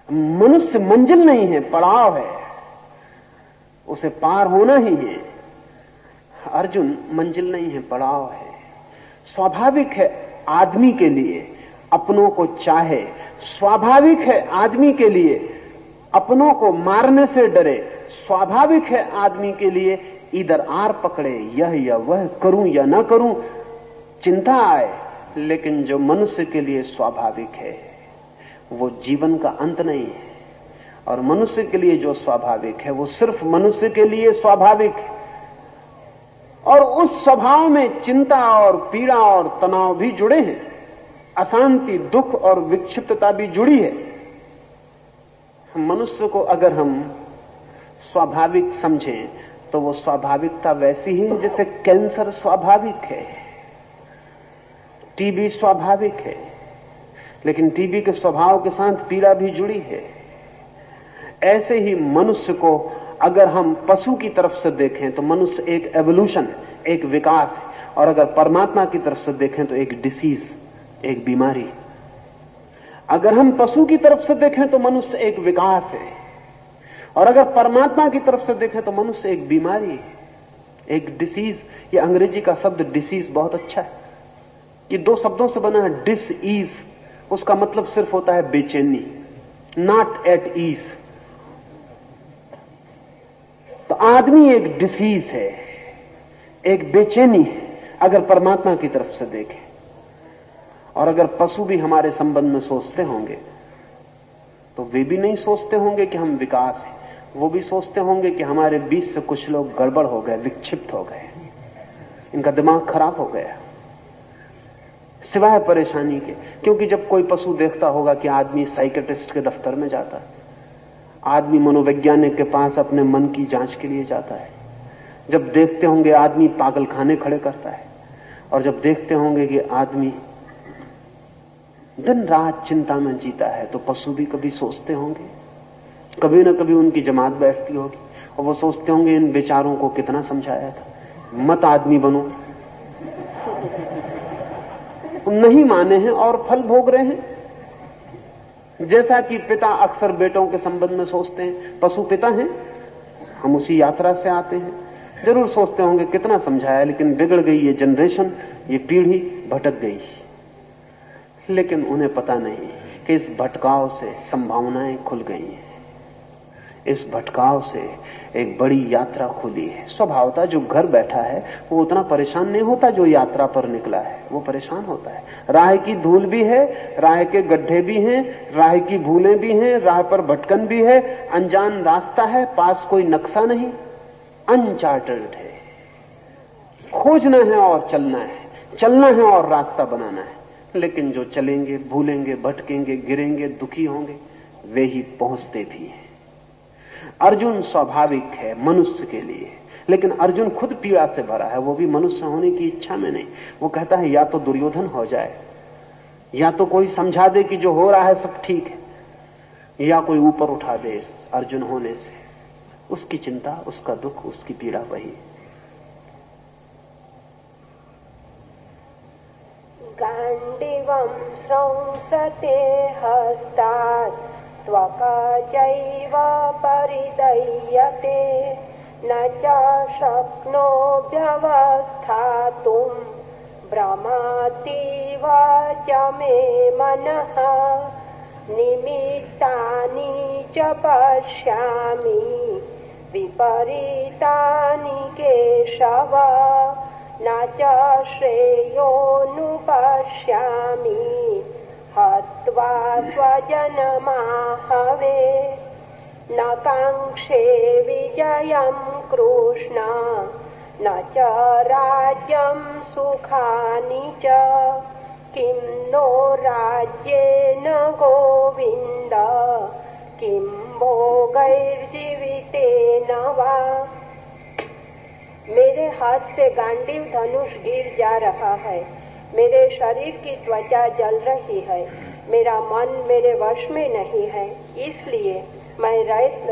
मनुष्य मंजिल नहीं है, पड़ाव है, उसे पार होना ही है। अर्जुन मंजिल नहीं है, पड़ाव है। स्वाभाविक है आदमी के लिए अपनों को चाहे, स्वाभाविक है आदमी के लिए अपनों को मारने से डरे, स्वाभाविक है आदमी के लिए इधर आर पकड़े, यह या वह करूं या ना करूं, चिंता आए। लेकिन जो मनुष्य के लिए स्वाभाविक है वो जीवन का अंत नहीं है। और मनुष्य के लिए जो स्वाभाविक है वो सिर्फ मनुष्य के लिए स्वाभाविक है। और उस स्वभाव में चिंता और पीड़ा और तनाव भी जुड़े हैं, अशांति, दुख और विक्षिप्तता भी जुड़ी है। मनुष्य को अगर हम स्वाभाविक समझें तो वो स्वाभाविकता वैसी ही जैसे कैंसर स्वाभाविक है, टीबी स्वाभाविक है, लेकिन टीबी के स्वभाव के साथ पीड़ा भी जुड़ी है। ऐसे ही मनुष्य को अगर हम पशु की तरफ से देखें तो मनुष्य एक एवोल्यूशन, एक विकास है, और अगर परमात्मा की तरफ से देखें तो एक डिसीज, एक बीमारी। अगर हम पशु की तरफ से देखें तो मनुष्य एक विकास है, और अगर परमात्मा की तरफ से देखें तो मनुष्य एक बीमारी है, एक डिसीज। ये अंग्रेजी का शब्द डिसीज बहुत अच्छा है। ये दो शब्दों से बना है, डिस ईज। उसका मतलब सिर्फ होता है बेचैनी, नॉट एट ईज। तो आदमी एक डिसीज है, एक बेचैनी है अगर परमात्मा की तरफ से देखें। और अगर पशु भी हमारे संबंध में सोचते होंगे तो वे भी नहीं सोचते होंगे कि हम विकास हैं, वो भी सोचते होंगे कि हमारे बीच से कुछ लोग गड़बड़ हो गए, विक्षिप्त हो गए, इनका दिमाग खराब हो गया, सिवाय परेशानी के। क्योंकि जब कोई पशु देखता होगा कि आदमी साइकियाट्रिस्ट के दफ्तर में जाता है, आदमी मनोवैज्ञानिक के पास अपने मन की जांच के लिए जाता है, जब देखते होंगे आदमी पागल खाने खड़े करता है, और जब देखते होंगे कि आदमी दिन रात चिंता में जीता है, तो पशु भी कभी सोचते होंगे, कभी न कभी उनकी जमात बैठती होगी और वो सोचते होंगे इन बेचारों को कितना समझाया था, मत आदमी बनो। नहीं माने हैं और फल भोग रहे हैं। जैसा कि पिता अक्सर बेटों के संबंध में सोचते हैं, पशु पिता हैं, हम उसी यात्रा से आते हैं, जरूर सोचते होंगे कितना समझाया, लेकिन बिगड़ गई ये जनरेशन, ये पीढ़ी भटक गई। लेकिन उन्हें पता नहीं कि इस भटकाव से संभावनाएं खुल गई हैं, इस भटकाव से एक बड़ी यात्रा खुली है। स्वभावतः जो घर बैठा है वो उतना परेशान नहीं होता, जो यात्रा पर निकला है वो परेशान होता है। राह की धूल भी है, राह के गड्ढे भी हैं, राह की भूलें भी हैं, राह पर भटकन भी है, अनजान रास्ता है, पास कोई नक्शा नहीं, अनचार्टर्ड है। खोजना है और चलना है, चलना है और रास्ता बनाना है। लेकिन जो चलेंगे, भूलेंगे, भटकेंगे, गिरेंगे, दुखी होंगे, वे ही पहुंचते भी हैं। अर्जुन स्वाभाविक है मनुष्य के लिए, लेकिन अर्जुन खुद पीड़ा से भरा है, वो भी मनुष्य होने की इच्छा में नहीं। वो कहता है या तो दुर्योधन हो जाए, या तो कोई समझा दे कि जो हो रहा है सब ठीक है, या कोई ऊपर उठा दे अर्जुन होने से। उसकी चिंता, उसका दुख, उसकी पीड़ा वही। गांडीवं स्रंसते हस्तात् त्वकचैव परिदह्यते न च शक्नोऽभ्यवस्थातुं भ्रमातीव च मे मनः निमित्तानि च पश्यामि विपरीतानि केशव न च श्रेयोऽनुपश्यामि हत्वा स्वजनमाहवे न काङ्क्षे विजयं कृष्ण न च राज्यं सुखानि च किं नो राज्येन गोविन्द किं भोगैर्जीवितेन वा। मेरे हाथ से गांडीव धनुष गिर जा रहा है, मेरे शरीर की त्वचा जल रही है, मेरा मन मेरे वश में नहीं है, इसलिए मैं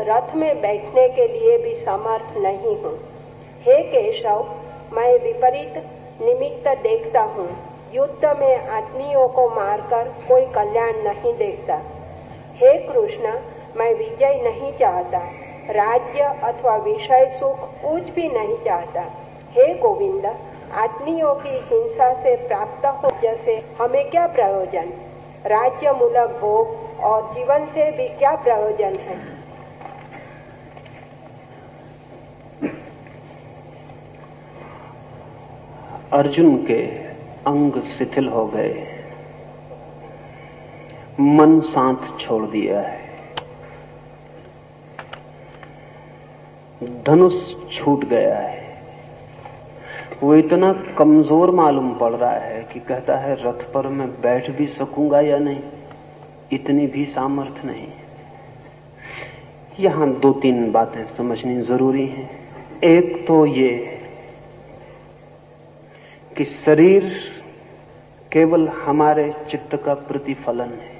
रथ में बैठने के लिए भी समर्थ नहीं हूँ। हे केशव, मैं विपरीत निमित्त देखता हूँ। युद्ध में आदमियों को मारकर कोई कल्याण नहीं देखता। हे कृष्ण, मैं विजय नहीं चाहता, राज्य अथवा विषय सुख कुछ भी नहीं चाहता। हे गोविंद, आदमियों की हिंसा से प्राप्त हो जैसे हमें क्या प्रयोजन? राज्य मूलक भोग और जीवन से भी क्या प्रयोजन है? अर्जुन के अंग शिथिल हो गए, मन शांत छोड़ दिया है, धनुष छूट गया है। वो इतना कमजोर मालूम पड़ रहा है कि कहता है रथ पर मैं बैठ भी सकूंगा या नहीं, इतनी भी सामर्थ्य नहीं। यहां दो तीन बातें समझनी जरूरी हैं। एक तो ये कि शरीर केवल हमारे चित्त का प्रतिफलन है।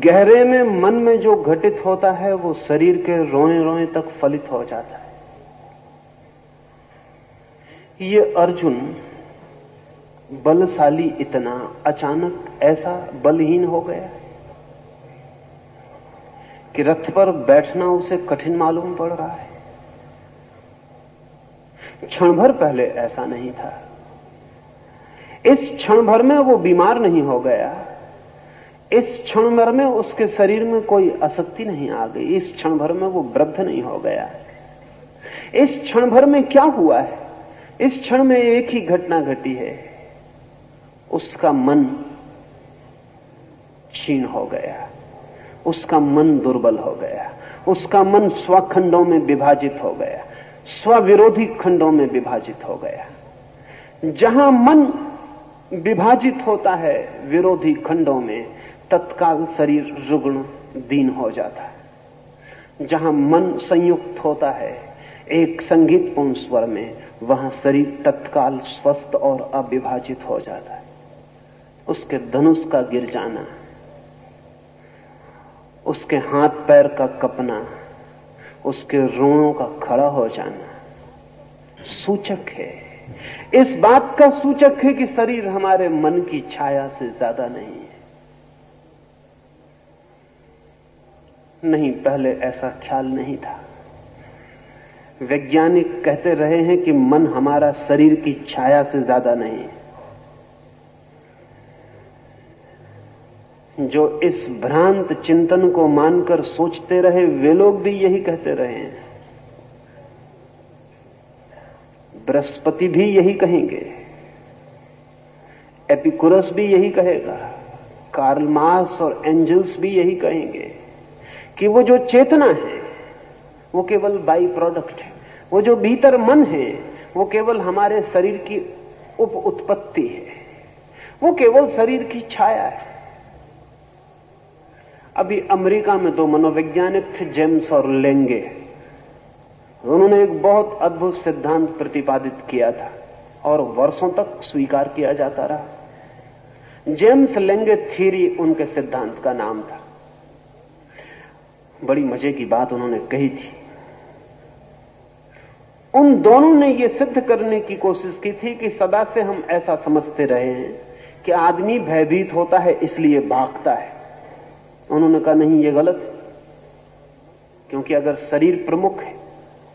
गहरे में मन में जो घटित होता है वो शरीर के रोए रोए तक फलित हो जाता है। ये अर्जुन बलशाली इतना अचानक ऐसा बलहीन हो गया कि रथ पर बैठना उसे कठिन मालूम पड़ रहा है। क्षण भर पहले ऐसा नहीं था। इस क्षण भर में वो बीमार नहीं हो गया, इस क्षण भर में उसके शरीर में कोई आसक्ति नहीं आ गई, इस क्षण भर में वो वृद्ध नहीं हो गया। इस क्षण भर में क्या हुआ है? इस क्षण में एक ही घटना घटी है, उसका मन क्षीण हो गया, उसका मन दुर्बल हो गया, उसका मन स्वखंडों में विभाजित हो गया, स्वविरोधी खंडों में विभाजित हो गया। जहां मन विभाजित होता है विरोधी खंडों में, तत्काल शरीर रुग्ण दीन हो जाता है। जहां मन संयुक्त होता है एक संगीतपूर्ण स्वर में, वहां शरीर तत्काल स्वस्थ और अविभाजित हो जाता है। उसके धनुष का गिर जाना, उसके हाथ पैर का कपना, उसके रोओं का खड़ा हो जाना सूचक है, इस बात का सूचक है कि शरीर हमारे मन की छाया से ज्यादा नहीं है। नहीं, पहले ऐसा ख्याल नहीं था। वैज्ञानिक कहते रहे हैं कि मन हमारा शरीर की छाया से ज्यादा नहीं है। जो इस भ्रांत चिंतन को मानकर सोचते रहे वे लोग भी यही कहते रहे हैं। बृहस्पति भी यही कहेंगे, एपिकुरस भी यही कहेगा, कार्ल मार्क्स और एंजल्स भी यही कहेंगे कि वो जो चेतना है वो केवल बाई प्रोडक्ट है, वो जो भीतर मन है वो केवल हमारे शरीर की उप उत्पत्ति है, वो केवल शरीर की छाया है। अभी अमेरिका में दो मनोवैज्ञानिक थे, जेम्स और लेंगे। उन्होंने एक बहुत अद्भुत सिद्धांत प्रतिपादित किया था और वर्षों तक स्वीकार किया जाता रहा। जेम्स लेंगे थ्योरी उनके सिद्धांत का नाम था। बड़ी मजे की बात उन्होंने कही थी। उन दोनों ने यह सिद्ध करने की कोशिश की थी कि सदा से हम ऐसा समझते रहे हैं कि आदमी भयभीत होता है इसलिए भागता है। उन्होंने कहा नहीं, यह गलत है, क्योंकि अगर शरीर प्रमुख है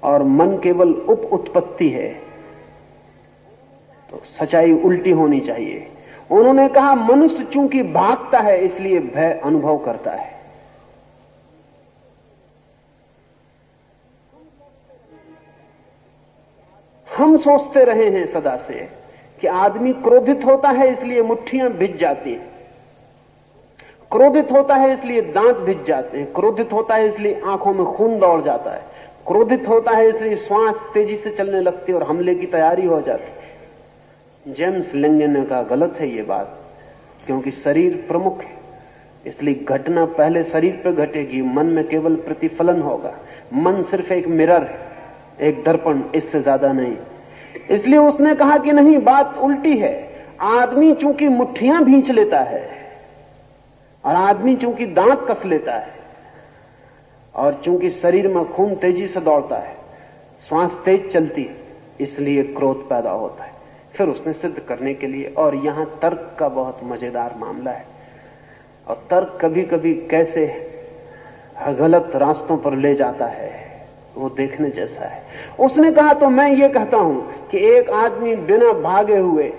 और मन केवल उप उत्पत्ति है तो सच्चाई उल्टी होनी चाहिए। उन्होंने कहा मनुष्य चूंकि भागता है इसलिए भय अनुभव करता है। हम सोचते रहे हैं सदा से कि आदमी क्रोधित होता है इसलिए मुट्ठियां भिज जाती हैं, क्रोधित होता है इसलिए दांत भिज जाते हैं, क्रोधित होता है इसलिए आंखों में खून दौड़ जाता है, क्रोधित होता है इसलिए श्वास तेजी से चलने लगती है और हमले की तैयारी हो जाती है। जेम्स लेंगे ने कहा गलत है ये बात, क्योंकि शरीर प्रमुख है इसलिए घटना पहले शरीर पर घटेगी, मन में केवल प्रतिफलन होगा। मन सिर्फ एक मिरर है, एक दर्पण, इससे ज्यादा नहीं। इसलिए उसने कहा कि नहीं, बात उल्टी है। आदमी चूंकि मुट्ठियां भींच लेता है और आदमी चूंकि दांत कस लेता है और चूंकि शरीर में खून तेजी से दौड़ता है, श्वास तेज चलती है, इसलिए क्रोध पैदा होता है। फिर उसने सिद्ध करने के लिए, और यहां तर्क का बहुत मजेदार मामला है, और तर्क कभी कभी कैसे गलत रास्तों पर ले जाता है वो देखने जैसा है। उसने कहा तो मैं ये कहता हूं कि एक आदमी बिना भागे हुए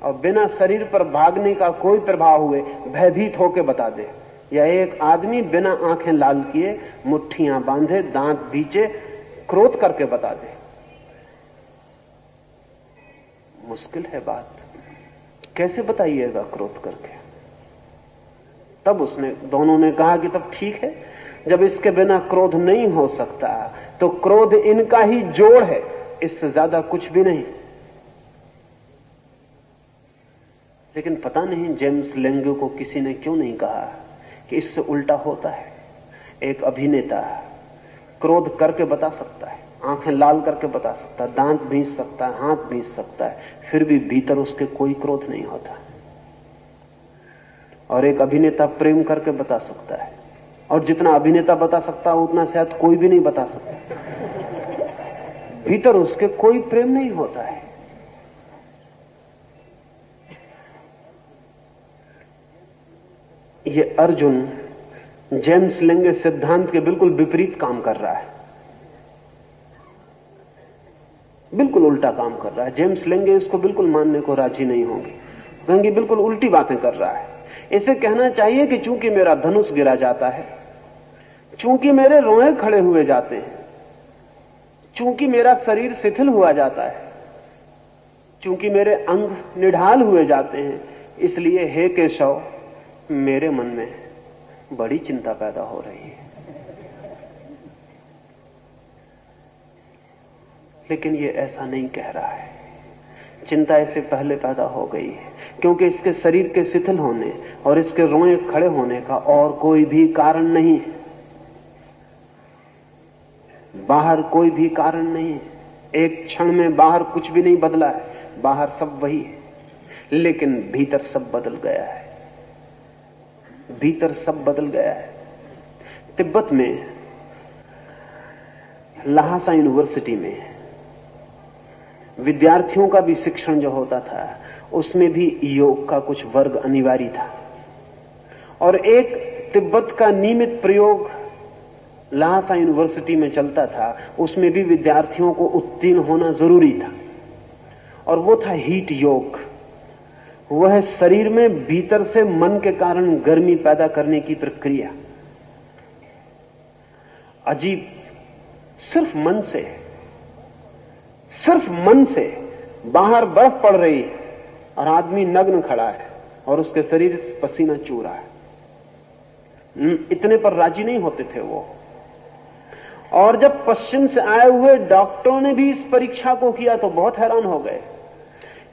और बिना शरीर पर भागने का कोई प्रभाव हुए भयभीत होकर बता दे, या एक आदमी बिना आंखें लाल किए, मुट्ठियां बांधे, दांत बीचे, क्रोध करके बता दे। मुश्किल है बात, कैसे बताइएगा क्रोध करके? तब उसने, दोनों ने कहा कि तब ठीक है, जब इसके बिना क्रोध नहीं हो सकता तो क्रोध इनका ही जोड़ है, इससे ज्यादा कुछ भी नहीं। लेकिन पता नहीं जेम्स लेंगे को किसी ने क्यों नहीं कहा कि इससे उल्टा होता है। एक अभिनेता क्रोध करके बता सकता है, आंखें लाल करके बता सकता है, दांत भींच सकता है, हाथ भींच सकता है, फिर भी भीतर उसके कोई क्रोध नहीं होता। और एक अभिनेता प्रेम करके बता सकता है, और जितना अभिनेता बता सकता है उतना शायद कोई भी नहीं बता सकता। भीतर उसके कोई प्रेम नहीं होता है। ये अर्जुन जेम्स लेंगे सिद्धांत के बिल्कुल विपरीत काम कर रहा है, बिल्कुल उल्टा काम कर रहा है। जेम्स लेंगे इसको बिल्कुल मानने को राजी नहीं होंगे, कहेंगे बिल्कुल उल्टी बातें कर रहा है। इसे कहना चाहिए कि चूंकि मेरा धनुष गिरा जाता है, चूंकि मेरे रोए खड़े हुए जाते हैं, चूंकि मेरा शरीर शिथिल हुआ जाता है, चूंकि मेरे अंग निढाल हुए जाते हैं, इसलिए हे केशव मेरे मन में बड़ी चिंता पैदा हो रही है। लेकिन ये ऐसा नहीं कह रहा है, चिंता इससे पहले पैदा हो गई है, क्योंकि इसके शरीर के शिथिल होने और इसके रोए खड़े होने का और कोई भी कारण नहीं है, बाहर कोई भी कारण नहीं है। एक क्षण में बाहर कुछ भी नहीं बदला है, बाहर सब वही है, लेकिन भीतर सब बदल गया है, भीतर सब बदल गया है। तिब्बत में लहासा यूनिवर्सिटी में विद्यार्थियों का भी शिक्षण जो होता था उसमें भी योग का कुछ वर्ग अनिवार्य था, और एक तिब्बत का नियमित प्रयोग लहासा यूनिवर्सिटी में चलता था, उसमें भी विद्यार्थियों को उत्तीर्ण होना जरूरी था, और वो था हीट योग। वह शरीर में भीतर से मन के कारण गर्मी पैदा करने की प्रक्रिया। अजीब, सिर्फ मन से बाहर बर्फ पड़ रही है और आदमी नग्न खड़ा है और उसके शरीर से पसीना चू रहा है। इतने पर राजी नहीं होते थे वो। और जब पश्चिम से आए हुए डॉक्टरों ने भी इस परीक्षा को किया तो बहुत हैरान हो गए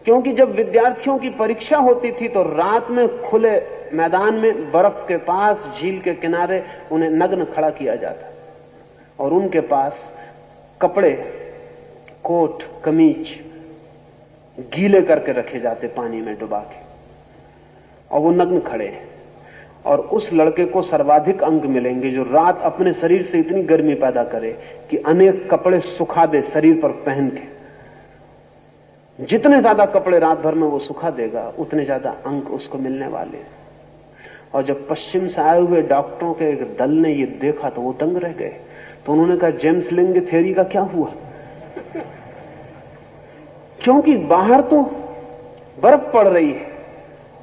क्योंकि जब विद्यार्थियों की परीक्षा होती थी तो रात में खुले मैदान में बर्फ के पास झील के किनारे उन्हें नग्न खड़ा किया जाता और उनके पास कपड़े, कोट, कमीज गीले करके रखे जाते पानी में डुबा के, और वो नग्न खड़े हैं। और उस लड़के को सर्वाधिक अंक मिलेंगे जो रात अपने शरीर से इतनी गर्मी पैदा करे कि अनेक कपड़े सुखा दे शरीर पर पहन के। जितने ज्यादा कपड़े रात भर में वो सुखा देगा उतने ज्यादा अंक उसको मिलने वाले। और जब पश्चिम से आए हुए डॉक्टरों के एक दल ने ये देखा तो वो दंग रह गए। तो उन्होंने कहा जेम्स लिंग थ्योरी का क्या हुआ? क्योंकि बाहर तो बर्फ पड़ रही है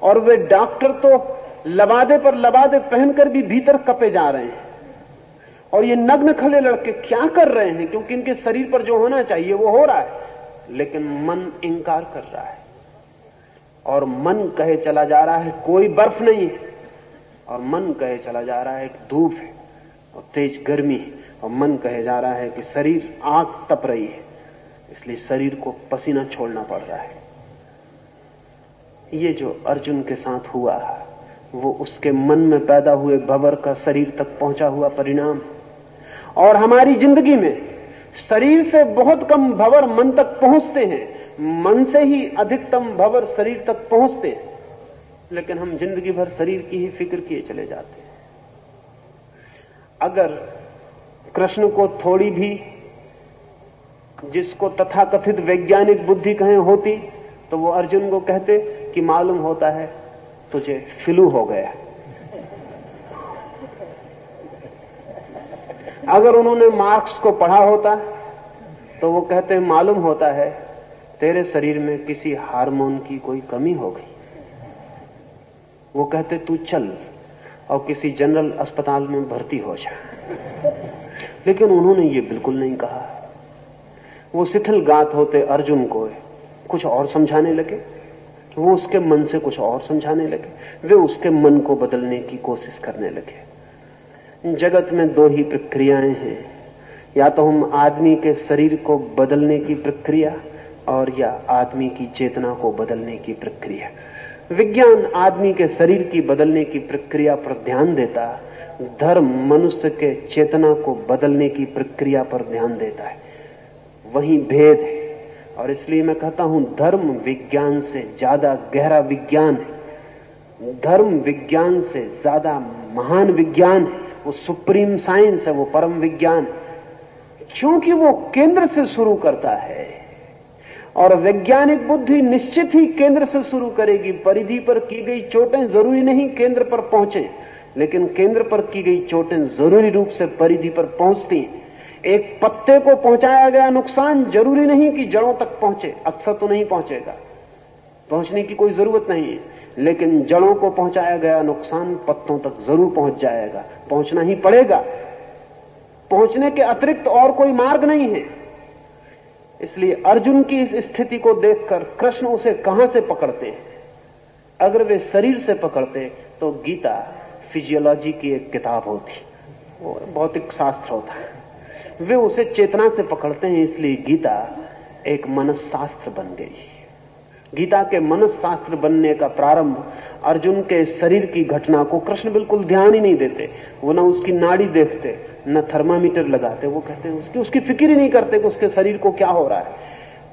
और वे डॉक्टर तो लबादे पर लबादे पहनकर भी भीतर कपे जा रहे हैं, और ये नग्न खले लड़के क्या कर रहे हैं? क्योंकि इनके शरीर पर जो होना चाहिए वो हो रहा है, लेकिन मन इंकार कर रहा है। और मन कहे चला जा रहा है कोई बर्फ नहीं, और मन कहे चला जा रहा है कि धूप है और तेज गर्मी है, और मन कहे जा रहा है कि शरीर आग तप रही है, इसलिए शरीर को पसीना छोड़ना पड़ रहा है। ये जो अर्जुन के साथ हुआ वो उसके मन में पैदा हुए भंवर का शरीर तक पहुंचा हुआ परिणाम। और हमारी जिंदगी में शरीर से बहुत कम भंवर मन तक पहुंचते हैं, मन से ही अधिकतम भंवर शरीर तक पहुंचते हैं, लेकिन हम जिंदगी भर शरीर की ही फिक्र किए चले जाते हैं। अगर कृष्ण को थोड़ी भी जिसको तथाकथित वैज्ञानिक बुद्धि कहें होती तो वो अर्जुन को कहते कि मालूम होता है तुझे फ्लू हो गया। अगर उन्होंने मार्क्स को पढ़ा होता तो वो कहते मालूम होता है तेरे शरीर में किसी हार्मोन की कोई कमी हो गई। वो कहते तू चल और किसी जनरल अस्पताल में भर्ती हो जा। लेकिन उन्होंने ये बिल्कुल नहीं कहा। वो शिथिल गात होते अर्जुन को कुछ और समझाने लगे, वो उसके मन से कुछ और समझाने लगे, वे उसके मन को बदलने की कोशिश करने लगे। जगत में दो ही प्रक्रियाएं हैं, या तो हम आदमी के शरीर को बदलने की प्रक्रिया और या आदमी की चेतना को बदलने की प्रक्रिया। विज्ञान आदमी के शरीर की बदलने की प्रक्रिया पर ध्यान देता, धर्म मनुष्य के चेतना को बदलने की प्रक्रिया पर ध्यान देता है। वही भेद है। और इसलिए मैं कहता हूं धर्म विज्ञान से ज्यादा गहरा विज्ञान है, धर्म विज्ञान से ज्यादा महान विज्ञान है, वो सुप्रीम साइंस है, वो परम विज्ञान, क्योंकि वो केंद्र से शुरू करता है। और वैज्ञानिक बुद्धि निश्चित ही केंद्र से शुरू करेगी। परिधि पर की गई चोटें जरूरी नहीं केंद्र पर पहुंचे, लेकिन केंद्र पर की गई चोटें जरूरी रूप से परिधि पर पहुंचती हैं। एक पत्ते को पहुंचाया गया नुकसान जरूरी नहीं कि जड़ों तक पहुंचे, अक्सर तो नहीं पहुंचेगा, पहुंचने की कोई जरूरत नहीं है, लेकिन जड़ों को पहुंचाया गया नुकसान पत्तों तक जरूर पहुंच जाएगा, पहुंचना ही पड़ेगा। पहुंचने के अतिरिक्त और कोई मार्ग नहीं है। इसलिए अर्जुन की इस स्थिति को देखकर कृष्ण उसे कहां से पकड़ते हैं? अगर वे शरीर से पकड़ते तो गीता फिजियोलॉजी की एक किताब होती, वो भौतिक शास्त्र होता है। वे उसे चेतना से पकड़ते हैं, इसलिए गीता एक मनसशास्त्र बन गई। गीता के मनसशास्त्र बनने का प्रारंभ अर्जुन के शरीर की घटना को कृष्ण बिल्कुल ध्यान ही नहीं देते। वो न उसकी नाड़ी देखते, न थर्मामीटर लगाते। वो कहते हैं उसकी फिक्र ही नहीं करते कि उसके शरीर को क्या हो रहा है।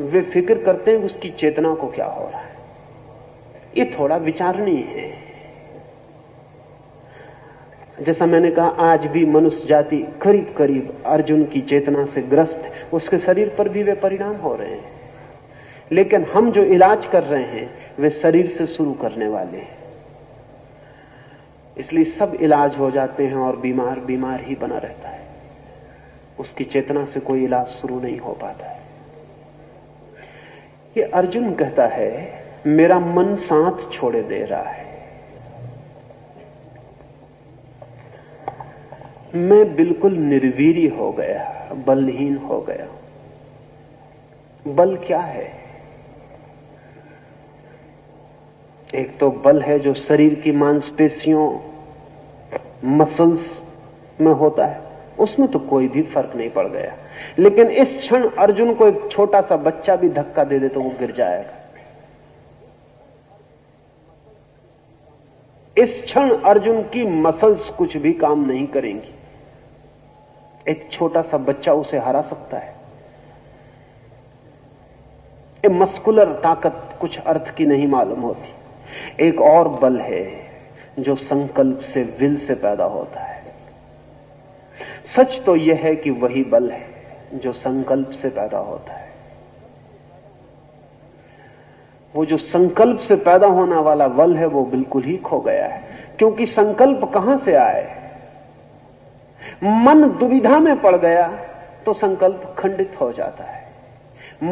वे फिक्र करते हैं कि उसकी चेतना को क्या हो रहा है। ये थोड़ा विचारणीय है। जैसा मैंने कहा, आज भी मनुष्य जाति करीब करीब अर्जुन की चेतना से ग्रस्त है। उसके शरीर पर भी वे परिणाम हो रहे हैं, लेकिन हम जो इलाज कर रहे हैं वे शरीर से शुरू करने वाले हैं। इसलिए सब इलाज हो जाते हैं और बीमार बीमार ही बना रहता है। उसकी चेतना से कोई इलाज शुरू नहीं हो पाता है। ये अर्जुन कहता है मेरा मन साथ छोड़े दे रहा है, मैं बिल्कुल निर्वीर्य हो गया, बलहीन हो गया। बल क्या है? एक तो बल है जो शरीर की मांसपेशियों मसल्स में होता है, उसमें तो कोई भी फर्क नहीं पड़ गया। लेकिन इस क्षण अर्जुन को एक छोटा सा बच्चा भी धक्का दे दे तो वो गिर जाएगा। इस क्षण अर्जुन की मसल्स कुछ भी काम नहीं करेंगी। एक छोटा सा बच्चा उसे हरा सकता है। ये मस्कुलर ताकत कुछ अर्थ की नहीं मालूम होती। एक और बल है जो संकल्प से, विल से पैदा होता है। सच तो यह है कि वही बल है जो संकल्प से पैदा होता है। वो जो संकल्प से पैदा होने वाला बल है वो बिल्कुल ही खो गया है, क्योंकि संकल्प कहां से आए? मन दुविधा में पड़ गया तो संकल्प खंडित हो जाता है।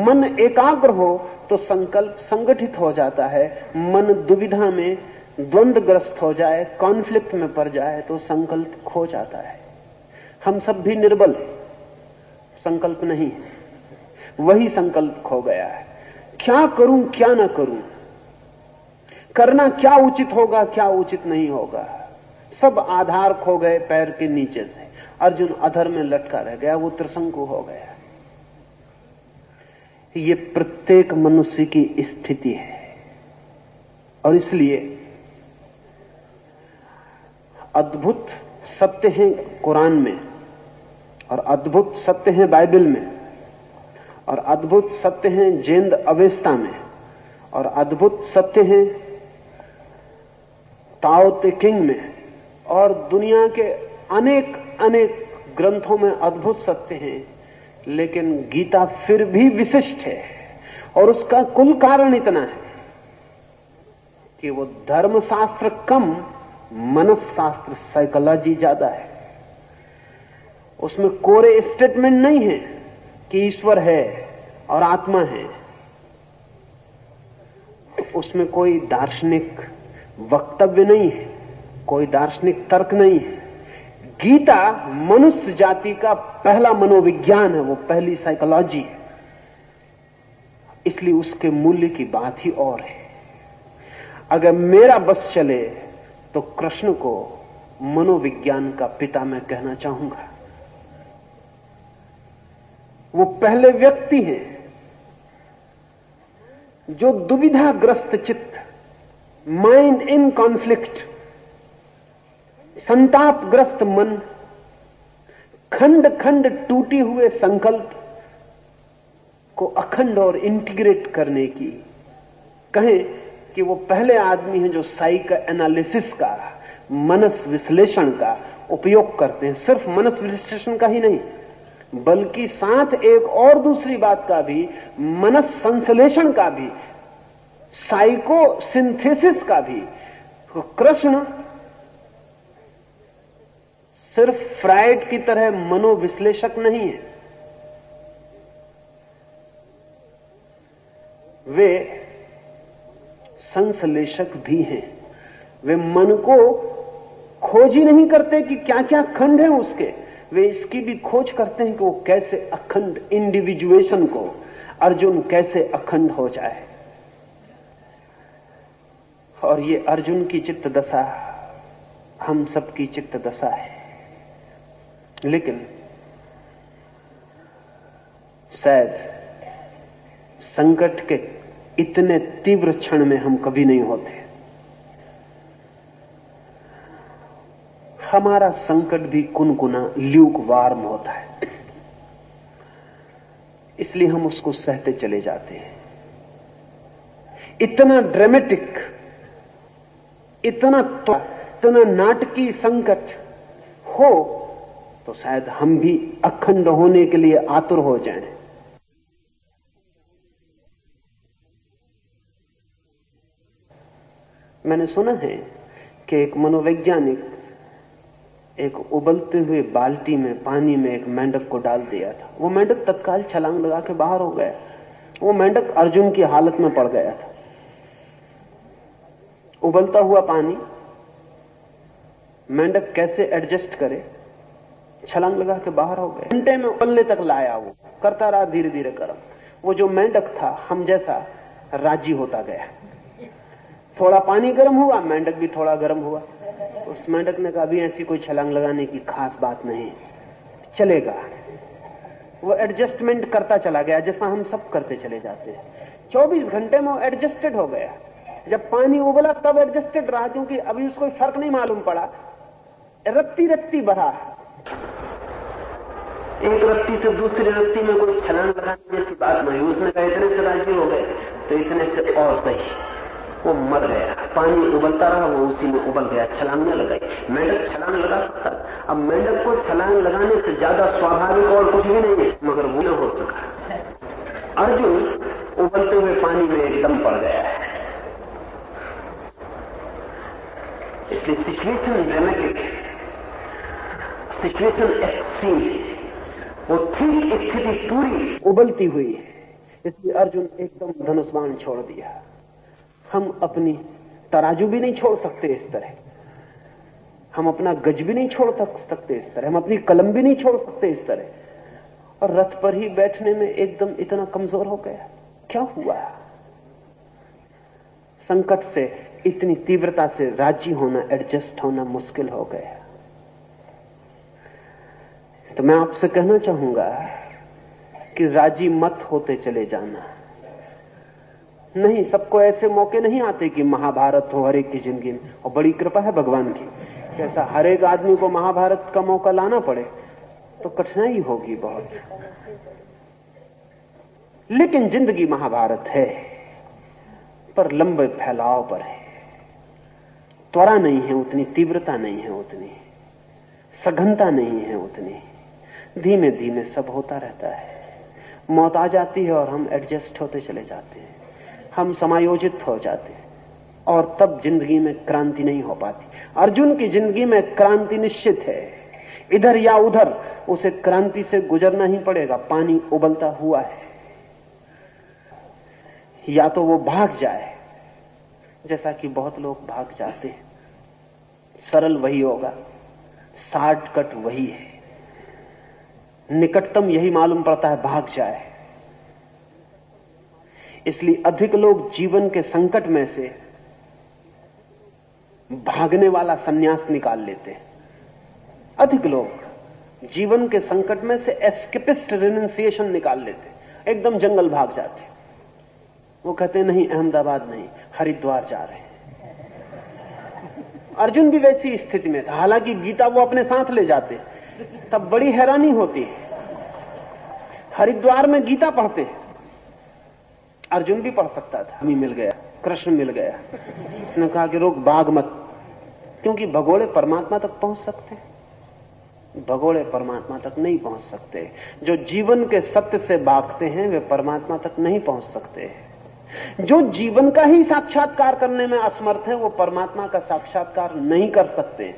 मन एकाग्र हो तो संकल्प संगठित हो जाता है। मन दुविधा में द्वंद्वग्रस्त हो जाए, कॉन्फ्लिक्ट में पड़ जाए तो संकल्प खो जाता है। हम सब भी निर्बल हैं, संकल्प नहीं है, वही संकल्प खो गया है। क्या करूं क्या ना करूं, करना क्या उचित होगा क्या उचित नहीं होगा, सब आधार खो गए पैर के नीचे से। अर्जुन अधर में लटका रह गया, वो त्रिशंकु हो गया। ये प्रत्येक मनुष्य की स्थिति है और इसलिए अद्भुत सत्य है कुरान में, और अद्भुत सत्य है बाइबल में, और अद्भुत सत्य है जैन अवेस्ता में, और अद्भुत सत्य है ताओ ते किंग में, और दुनिया के अनेक अनेक ग्रंथों में अद्भुत सत्य हैं। लेकिन गीता फिर भी विशिष्ट है, और उसका कुल कारण इतना है कि वो धर्मशास्त्र कम, मनसशास्त्र साइकोलॉजी ज्यादा है। उसमें कोरे स्टेटमेंट नहीं है कि ईश्वर है और आत्मा है, उसमें कोई दार्शनिक वक्तव्य नहीं है, कोई दार्शनिक तर्क नहीं है। गीता मनुष्य जाति का पहला मनोविज्ञान है, वो पहली साइकोलॉजी है। इसलिए उसके मूल्य की बात ही और है। अगर मेरा बस चले तो कृष्ण को मनोविज्ञान का पिता मैं कहना चाहूंगा। वो पहले व्यक्ति हैं जो दुविधाग्रस्त चित्त, माइंड इन कॉन्फ्लिक्ट, संतापग्रस्त मन, खंड खंड टूटे हुए संकल्प को अखंड और इंटीग्रेट करने की कहें कि वो पहले आदमी हैं जो साइको एनालिसिस का, मनस विश्लेषण का उपयोग करते हैं। सिर्फ मनस विश्लेषण का ही नहीं, बल्कि साथ एक और दूसरी बात का भी, मनस संश्लेषण का भी, साइको सिंथेसिस का भी। तो कृष्ण सिर्फ फ्राइड की तरह मनोविश्लेषक नहीं है, वे संश्लेषक भी हैं। वे मन को खोज ही नहीं करते कि क्या क्या खंड है उसके, वे इसकी भी खोज करते हैं कि वो कैसे अखंड, इंडिविजुएशन को अर्जुन कैसे अखंड हो जाए। और ये अर्जुन की चित्त दशा हम सबकी चित्त दशा है। लेकिन शायद संकट के इतने तीव्र क्षण में हम कभी नहीं होते। हमारा संकट भी कुनकुना, ल्यूक वार्म होता है, इसलिए हम उसको सहते चले जाते हैं। इतना ड्रामेटिक, इतना नाटकीय संकट हो तो शायद हम भी अखंड होने के लिए आतुर हो जाएं। मैंने सुना है कि एक मनोवैज्ञानिक एक उबलते हुए बाल्टी में पानी में एक मेंढक को डाल दिया था। वो मेंढक तत्काल छलांग लगा के बाहर हो गया। वो मेंढक अर्जुन की हालत में पड़ गया था। उबलता हुआ पानी, मेंढक कैसे एडजस्ट करे, छलांग लगा के बाहर हो गया। घंटे में उबलने तक लाया, वो करता रहा धीरे धीरे गर्म। वो जो मेंढक था हम जैसा राजी होता गया। थोड़ा पानी गर्म हुआ, मेंढक भी थोड़ा गर्म हुआ। उस मेंढक ने कहा अभी ऐसी कोई छलांग लगाने की खास बात नहीं, चलेगा। वो एडजस्टमेंट करता चला गया जैसा हम सब करते चले जाते हैं। 24 घंटे में वो एडजस्टेड हो गया। जब पानी उबला तब एडजस्टेड रहा, क्योंकि अभी उसको फर्क नहीं मालूम पड़ा। रत्ती रत्ती बढ़ा, एक रत्ती से दूसरी रत्ती में कोई छलांग लगाने जैसी बात नहीं। उसने कहा इतने से राजी हो गए तो इतने से और सही, वो मर गया। पानी उबलता रहा, वो उसी में उबल गया, छलांग न लगाई। मेंढक छलांग लगा सकता, अब मेंढक को छलांग लगाने से ज्यादा स्वाभाविक और कुछ भी नहीं है, मगर वो न हो सका। अर्जुन उबलते हुए पानी में एकदम पड़ गया है। इसलिए सिचुएशन ड्रामेटिक है, सिचुएशन एक्सट्रीम, वो ठीक स्थिति पूरी उबलती हुई है। इसलिए अर्जुन एकदम धनुष्बाण छोड़ दिया। हम अपनी तराजू भी नहीं छोड़ सकते इस तरह, हम अपना गज भी नहीं छोड़ सकते इस तरह, हम अपनी कलम भी नहीं छोड़ सकते इस तरह, और रथ पर ही बैठने में एकदम इतना कमजोर हो गया। क्या हुआ? संकट से इतनी तीव्रता से राजी होना, एडजस्ट होना मुश्किल हो गया। तो मैं आपसे कहना चाहूंगा कि राजी मत होते चले जाना। नहीं, सबको ऐसे मौके नहीं आते कि महाभारत हो हर एक की जिंदगी में, और बड़ी कृपा है भगवान की, ऐसा हर एक आदमी को महाभारत का मौका लाना पड़े तो कठिनाई होगी बहुत। लेकिन जिंदगी महाभारत है, पर लंबे फैलाव पर है। त्वरा नहीं है उतनी, तीव्रता नहीं है उतनी, सघनता नहीं है उतनी। धीमे धीमे सब होता रहता है। मौत आ जाती है और हम एडजस्ट होते चले जाते हैं, हम समायोजित हो जाते हैं, और तब जिंदगी में क्रांति नहीं हो पाती। अर्जुन की जिंदगी में क्रांति निश्चित है, इधर या उधर उसे क्रांति से गुजरना ही पड़ेगा। पानी उबलता हुआ है, या तो वो भाग जाए, जैसा कि बहुत लोग भाग जाते हैं। सरल वही होगा, शॉर्टकट वही है, निकटतम यही मालूम पड़ता है, भाग जाए। इसलिए अधिक लोग जीवन के संकट में से भागने वाला सन्यास निकाल लेते हैं। अधिक लोग जीवन के संकट में से एस्केपिस्ट रिनंसिएशन निकाल लेते, एकदम जंगल भाग जाते। वो कहते नहीं, अहमदाबाद नहीं, हरिद्वार जा रहे हैं। अर्जुन भी वैसी स्थिति में था, हालांकि गीता वो अपने साथ ले जाते, तब बड़ी हैरानी होती है। हरिद्वार में गीता पढ़ते, अर्जुन भी पढ़ सकता था। हमें मिल गया, कृष्ण मिल गया, उसने कहा कि रोक, भाग मत, क्योंकि भगोड़े परमात्मा तक पहुंच सकते, भगोड़े परमात्मा तक नहीं पहुंच सकते। जो जीवन के सत्य से भागते हैं वे परमात्मा तक नहीं पहुंच सकते। जो जीवन का ही साक्षात्कार करने में असमर्थ है वो परमात्मा का साक्षात्कार नहीं कर सकते,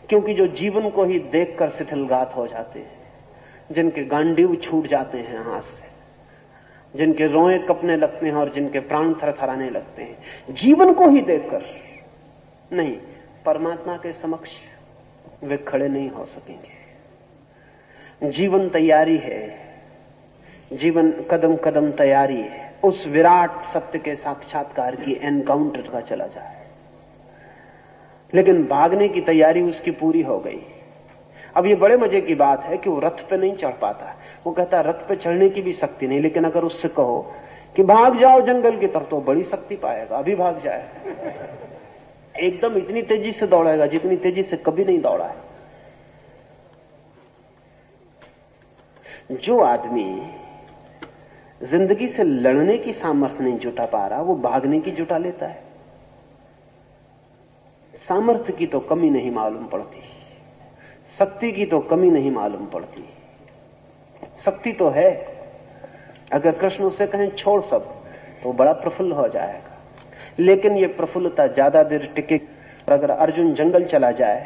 क्योंकि जो जीवन को ही देखकर शिथिलघात हो जाते हैं, जिनके गांडीव छूट जाते हैं हाथ से, जिनके रोए कपने लगते हैं और जिनके प्राण थरथराने लगते हैं, जीवन को ही देखकर, नहीं, परमात्मा के समक्ष वे खड़े नहीं हो सकेंगे। जीवन तैयारी है, जीवन कदम कदम तैयारी है उस विराट सत्य के साक्षात्कार की, एनकाउंटर का चला जाए। लेकिन भागने की तैयारी उसकी पूरी हो गई। अब ये बड़े मजे की बात है कि वो रथ पे नहीं चढ़ पाता। वो कहता रथ पे चढ़ने की भी शक्ति नहीं, लेकिन अगर उससे कहो कि भाग जाओ जंगल की तरफ तो बड़ी शक्ति पाएगा, अभी भाग जाए, एकदम इतनी तेजी से दौड़ेगा जितनी तेजी से कभी नहीं दौड़ा है। जो आदमी जिंदगी से लड़ने की सामर्थ्य नहीं जुटा पा रहा, वो भागने की जुटा लेता है। सामर्थ्य की तो कमी नहीं मालूम पड़ती, शक्ति की तो कमी नहीं मालूम पड़ती। शक्ति तो है, अगर कृष्ण उसे कहें छोड़ सब तो बड़ा प्रफुल्ल हो जाएगा, लेकिन ये प्रफुल्लता ज्यादा देर टिके। अगर अर्जुन जंगल चला जाए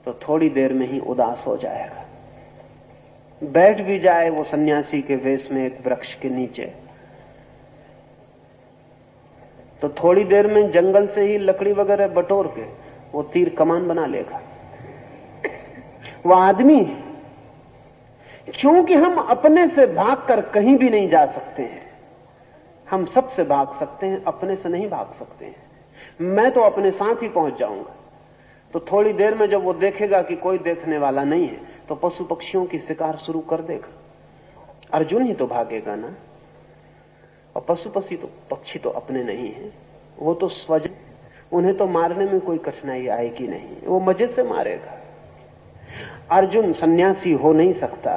तो थोड़ी देर में ही उदास हो जाएगा। बैठ भी जाए वो सन्यासी के वेश में एक वृक्ष के नीचे, तो थोड़ी देर में जंगल से ही लकड़ी वगैरह बटोर के वो तीर कमान बना लेगा। वो आदमी, क्योंकि हम अपने से भागकर कहीं भी नहीं जा सकते हैं, हम सबसे भाग सकते हैं, अपने से नहीं भाग सकते हैं। मैं तो अपने साथ ही पहुंच जाऊंगा। तो थोड़ी देर में जब वो देखेगा कि कोई देखने वाला नहीं है तो पशु पक्षियों की शिकार शुरू कर देगा। अर्जुन ही तो भागेगा ना, और पशु पक्षी तो अपने नहीं है, वो तो स्वजन, उन्हें तो मारने में कोई कठिनाई आएगी नहीं, वो मजे से मारेगा। अर्जुन सन्यासी हो नहीं सकता,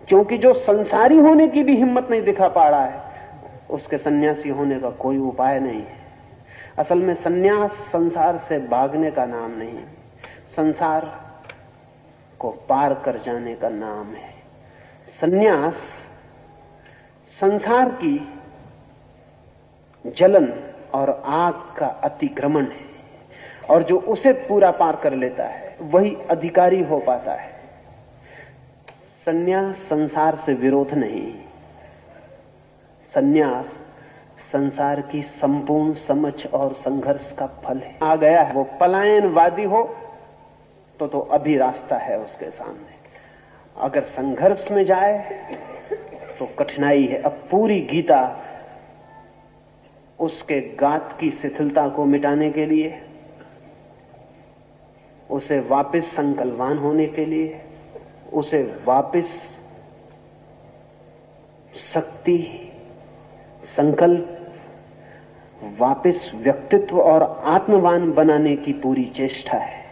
क्योंकि जो संसारी होने की भी हिम्मत नहीं दिखा पा रहा है, उसके सन्यासी होने का कोई उपाय नहीं है। असल में सन्यास संसार से भागने का नाम नहीं है, संसार को पार कर जाने का नाम है। सन्यास संसार की जलन और आग का अतिक्रमण है, और जो उसे पूरा पार कर लेता है वही अधिकारी हो पाता है। सन्यास संसार से विरोध नहीं, सन्यास संसार की संपूर्ण समझ और संघर्ष का फल है। आ गया है, वो पलायनवादी हो तो अभी रास्ता है उसके सामने। अगर संघर्ष में जाए तो कठिनाई है। अब पूरी गीता उसके गात की शिथिलता को मिटाने के लिए, उसे वापस संकल्पवान होने के लिए, उसे वापस शक्ति, संकल्प, वापस व्यक्तित्व और आत्मवान बनाने की पूरी चेष्टा है।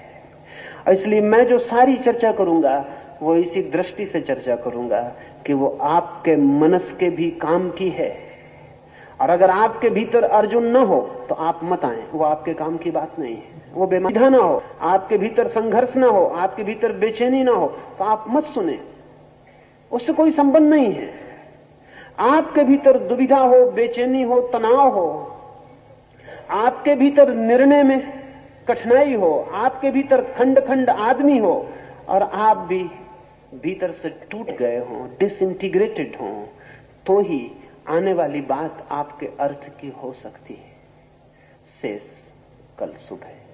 इसलिए मैं जो सारी चर्चा करूंगा वो इसी दृष्टि से चर्चा करूंगा कि वो आपके मनस के भी काम की है। और अगर आपके भीतर अर्जुन न हो तो आप मत आए, वो आपके काम की बात नहीं है। वो बेमधा ना हो, आपके भीतर संघर्ष ना हो, आपके भीतर बेचैनी ना हो तो आप मत सुने, उससे कोई संबंध नहीं है। आपके भीतर दुविधा हो, बेचैनी हो, तनाव हो, आपके भीतर निर्णय में कठिनाई हो, आपके भीतर खंड खंड आदमी हो और आप भी भीतर से टूट गए हो, डिसइंटीग्रेटेड हो, तो ही आने वाली बात आपके अर्थ की हो सकती है। शेष कल सुबह।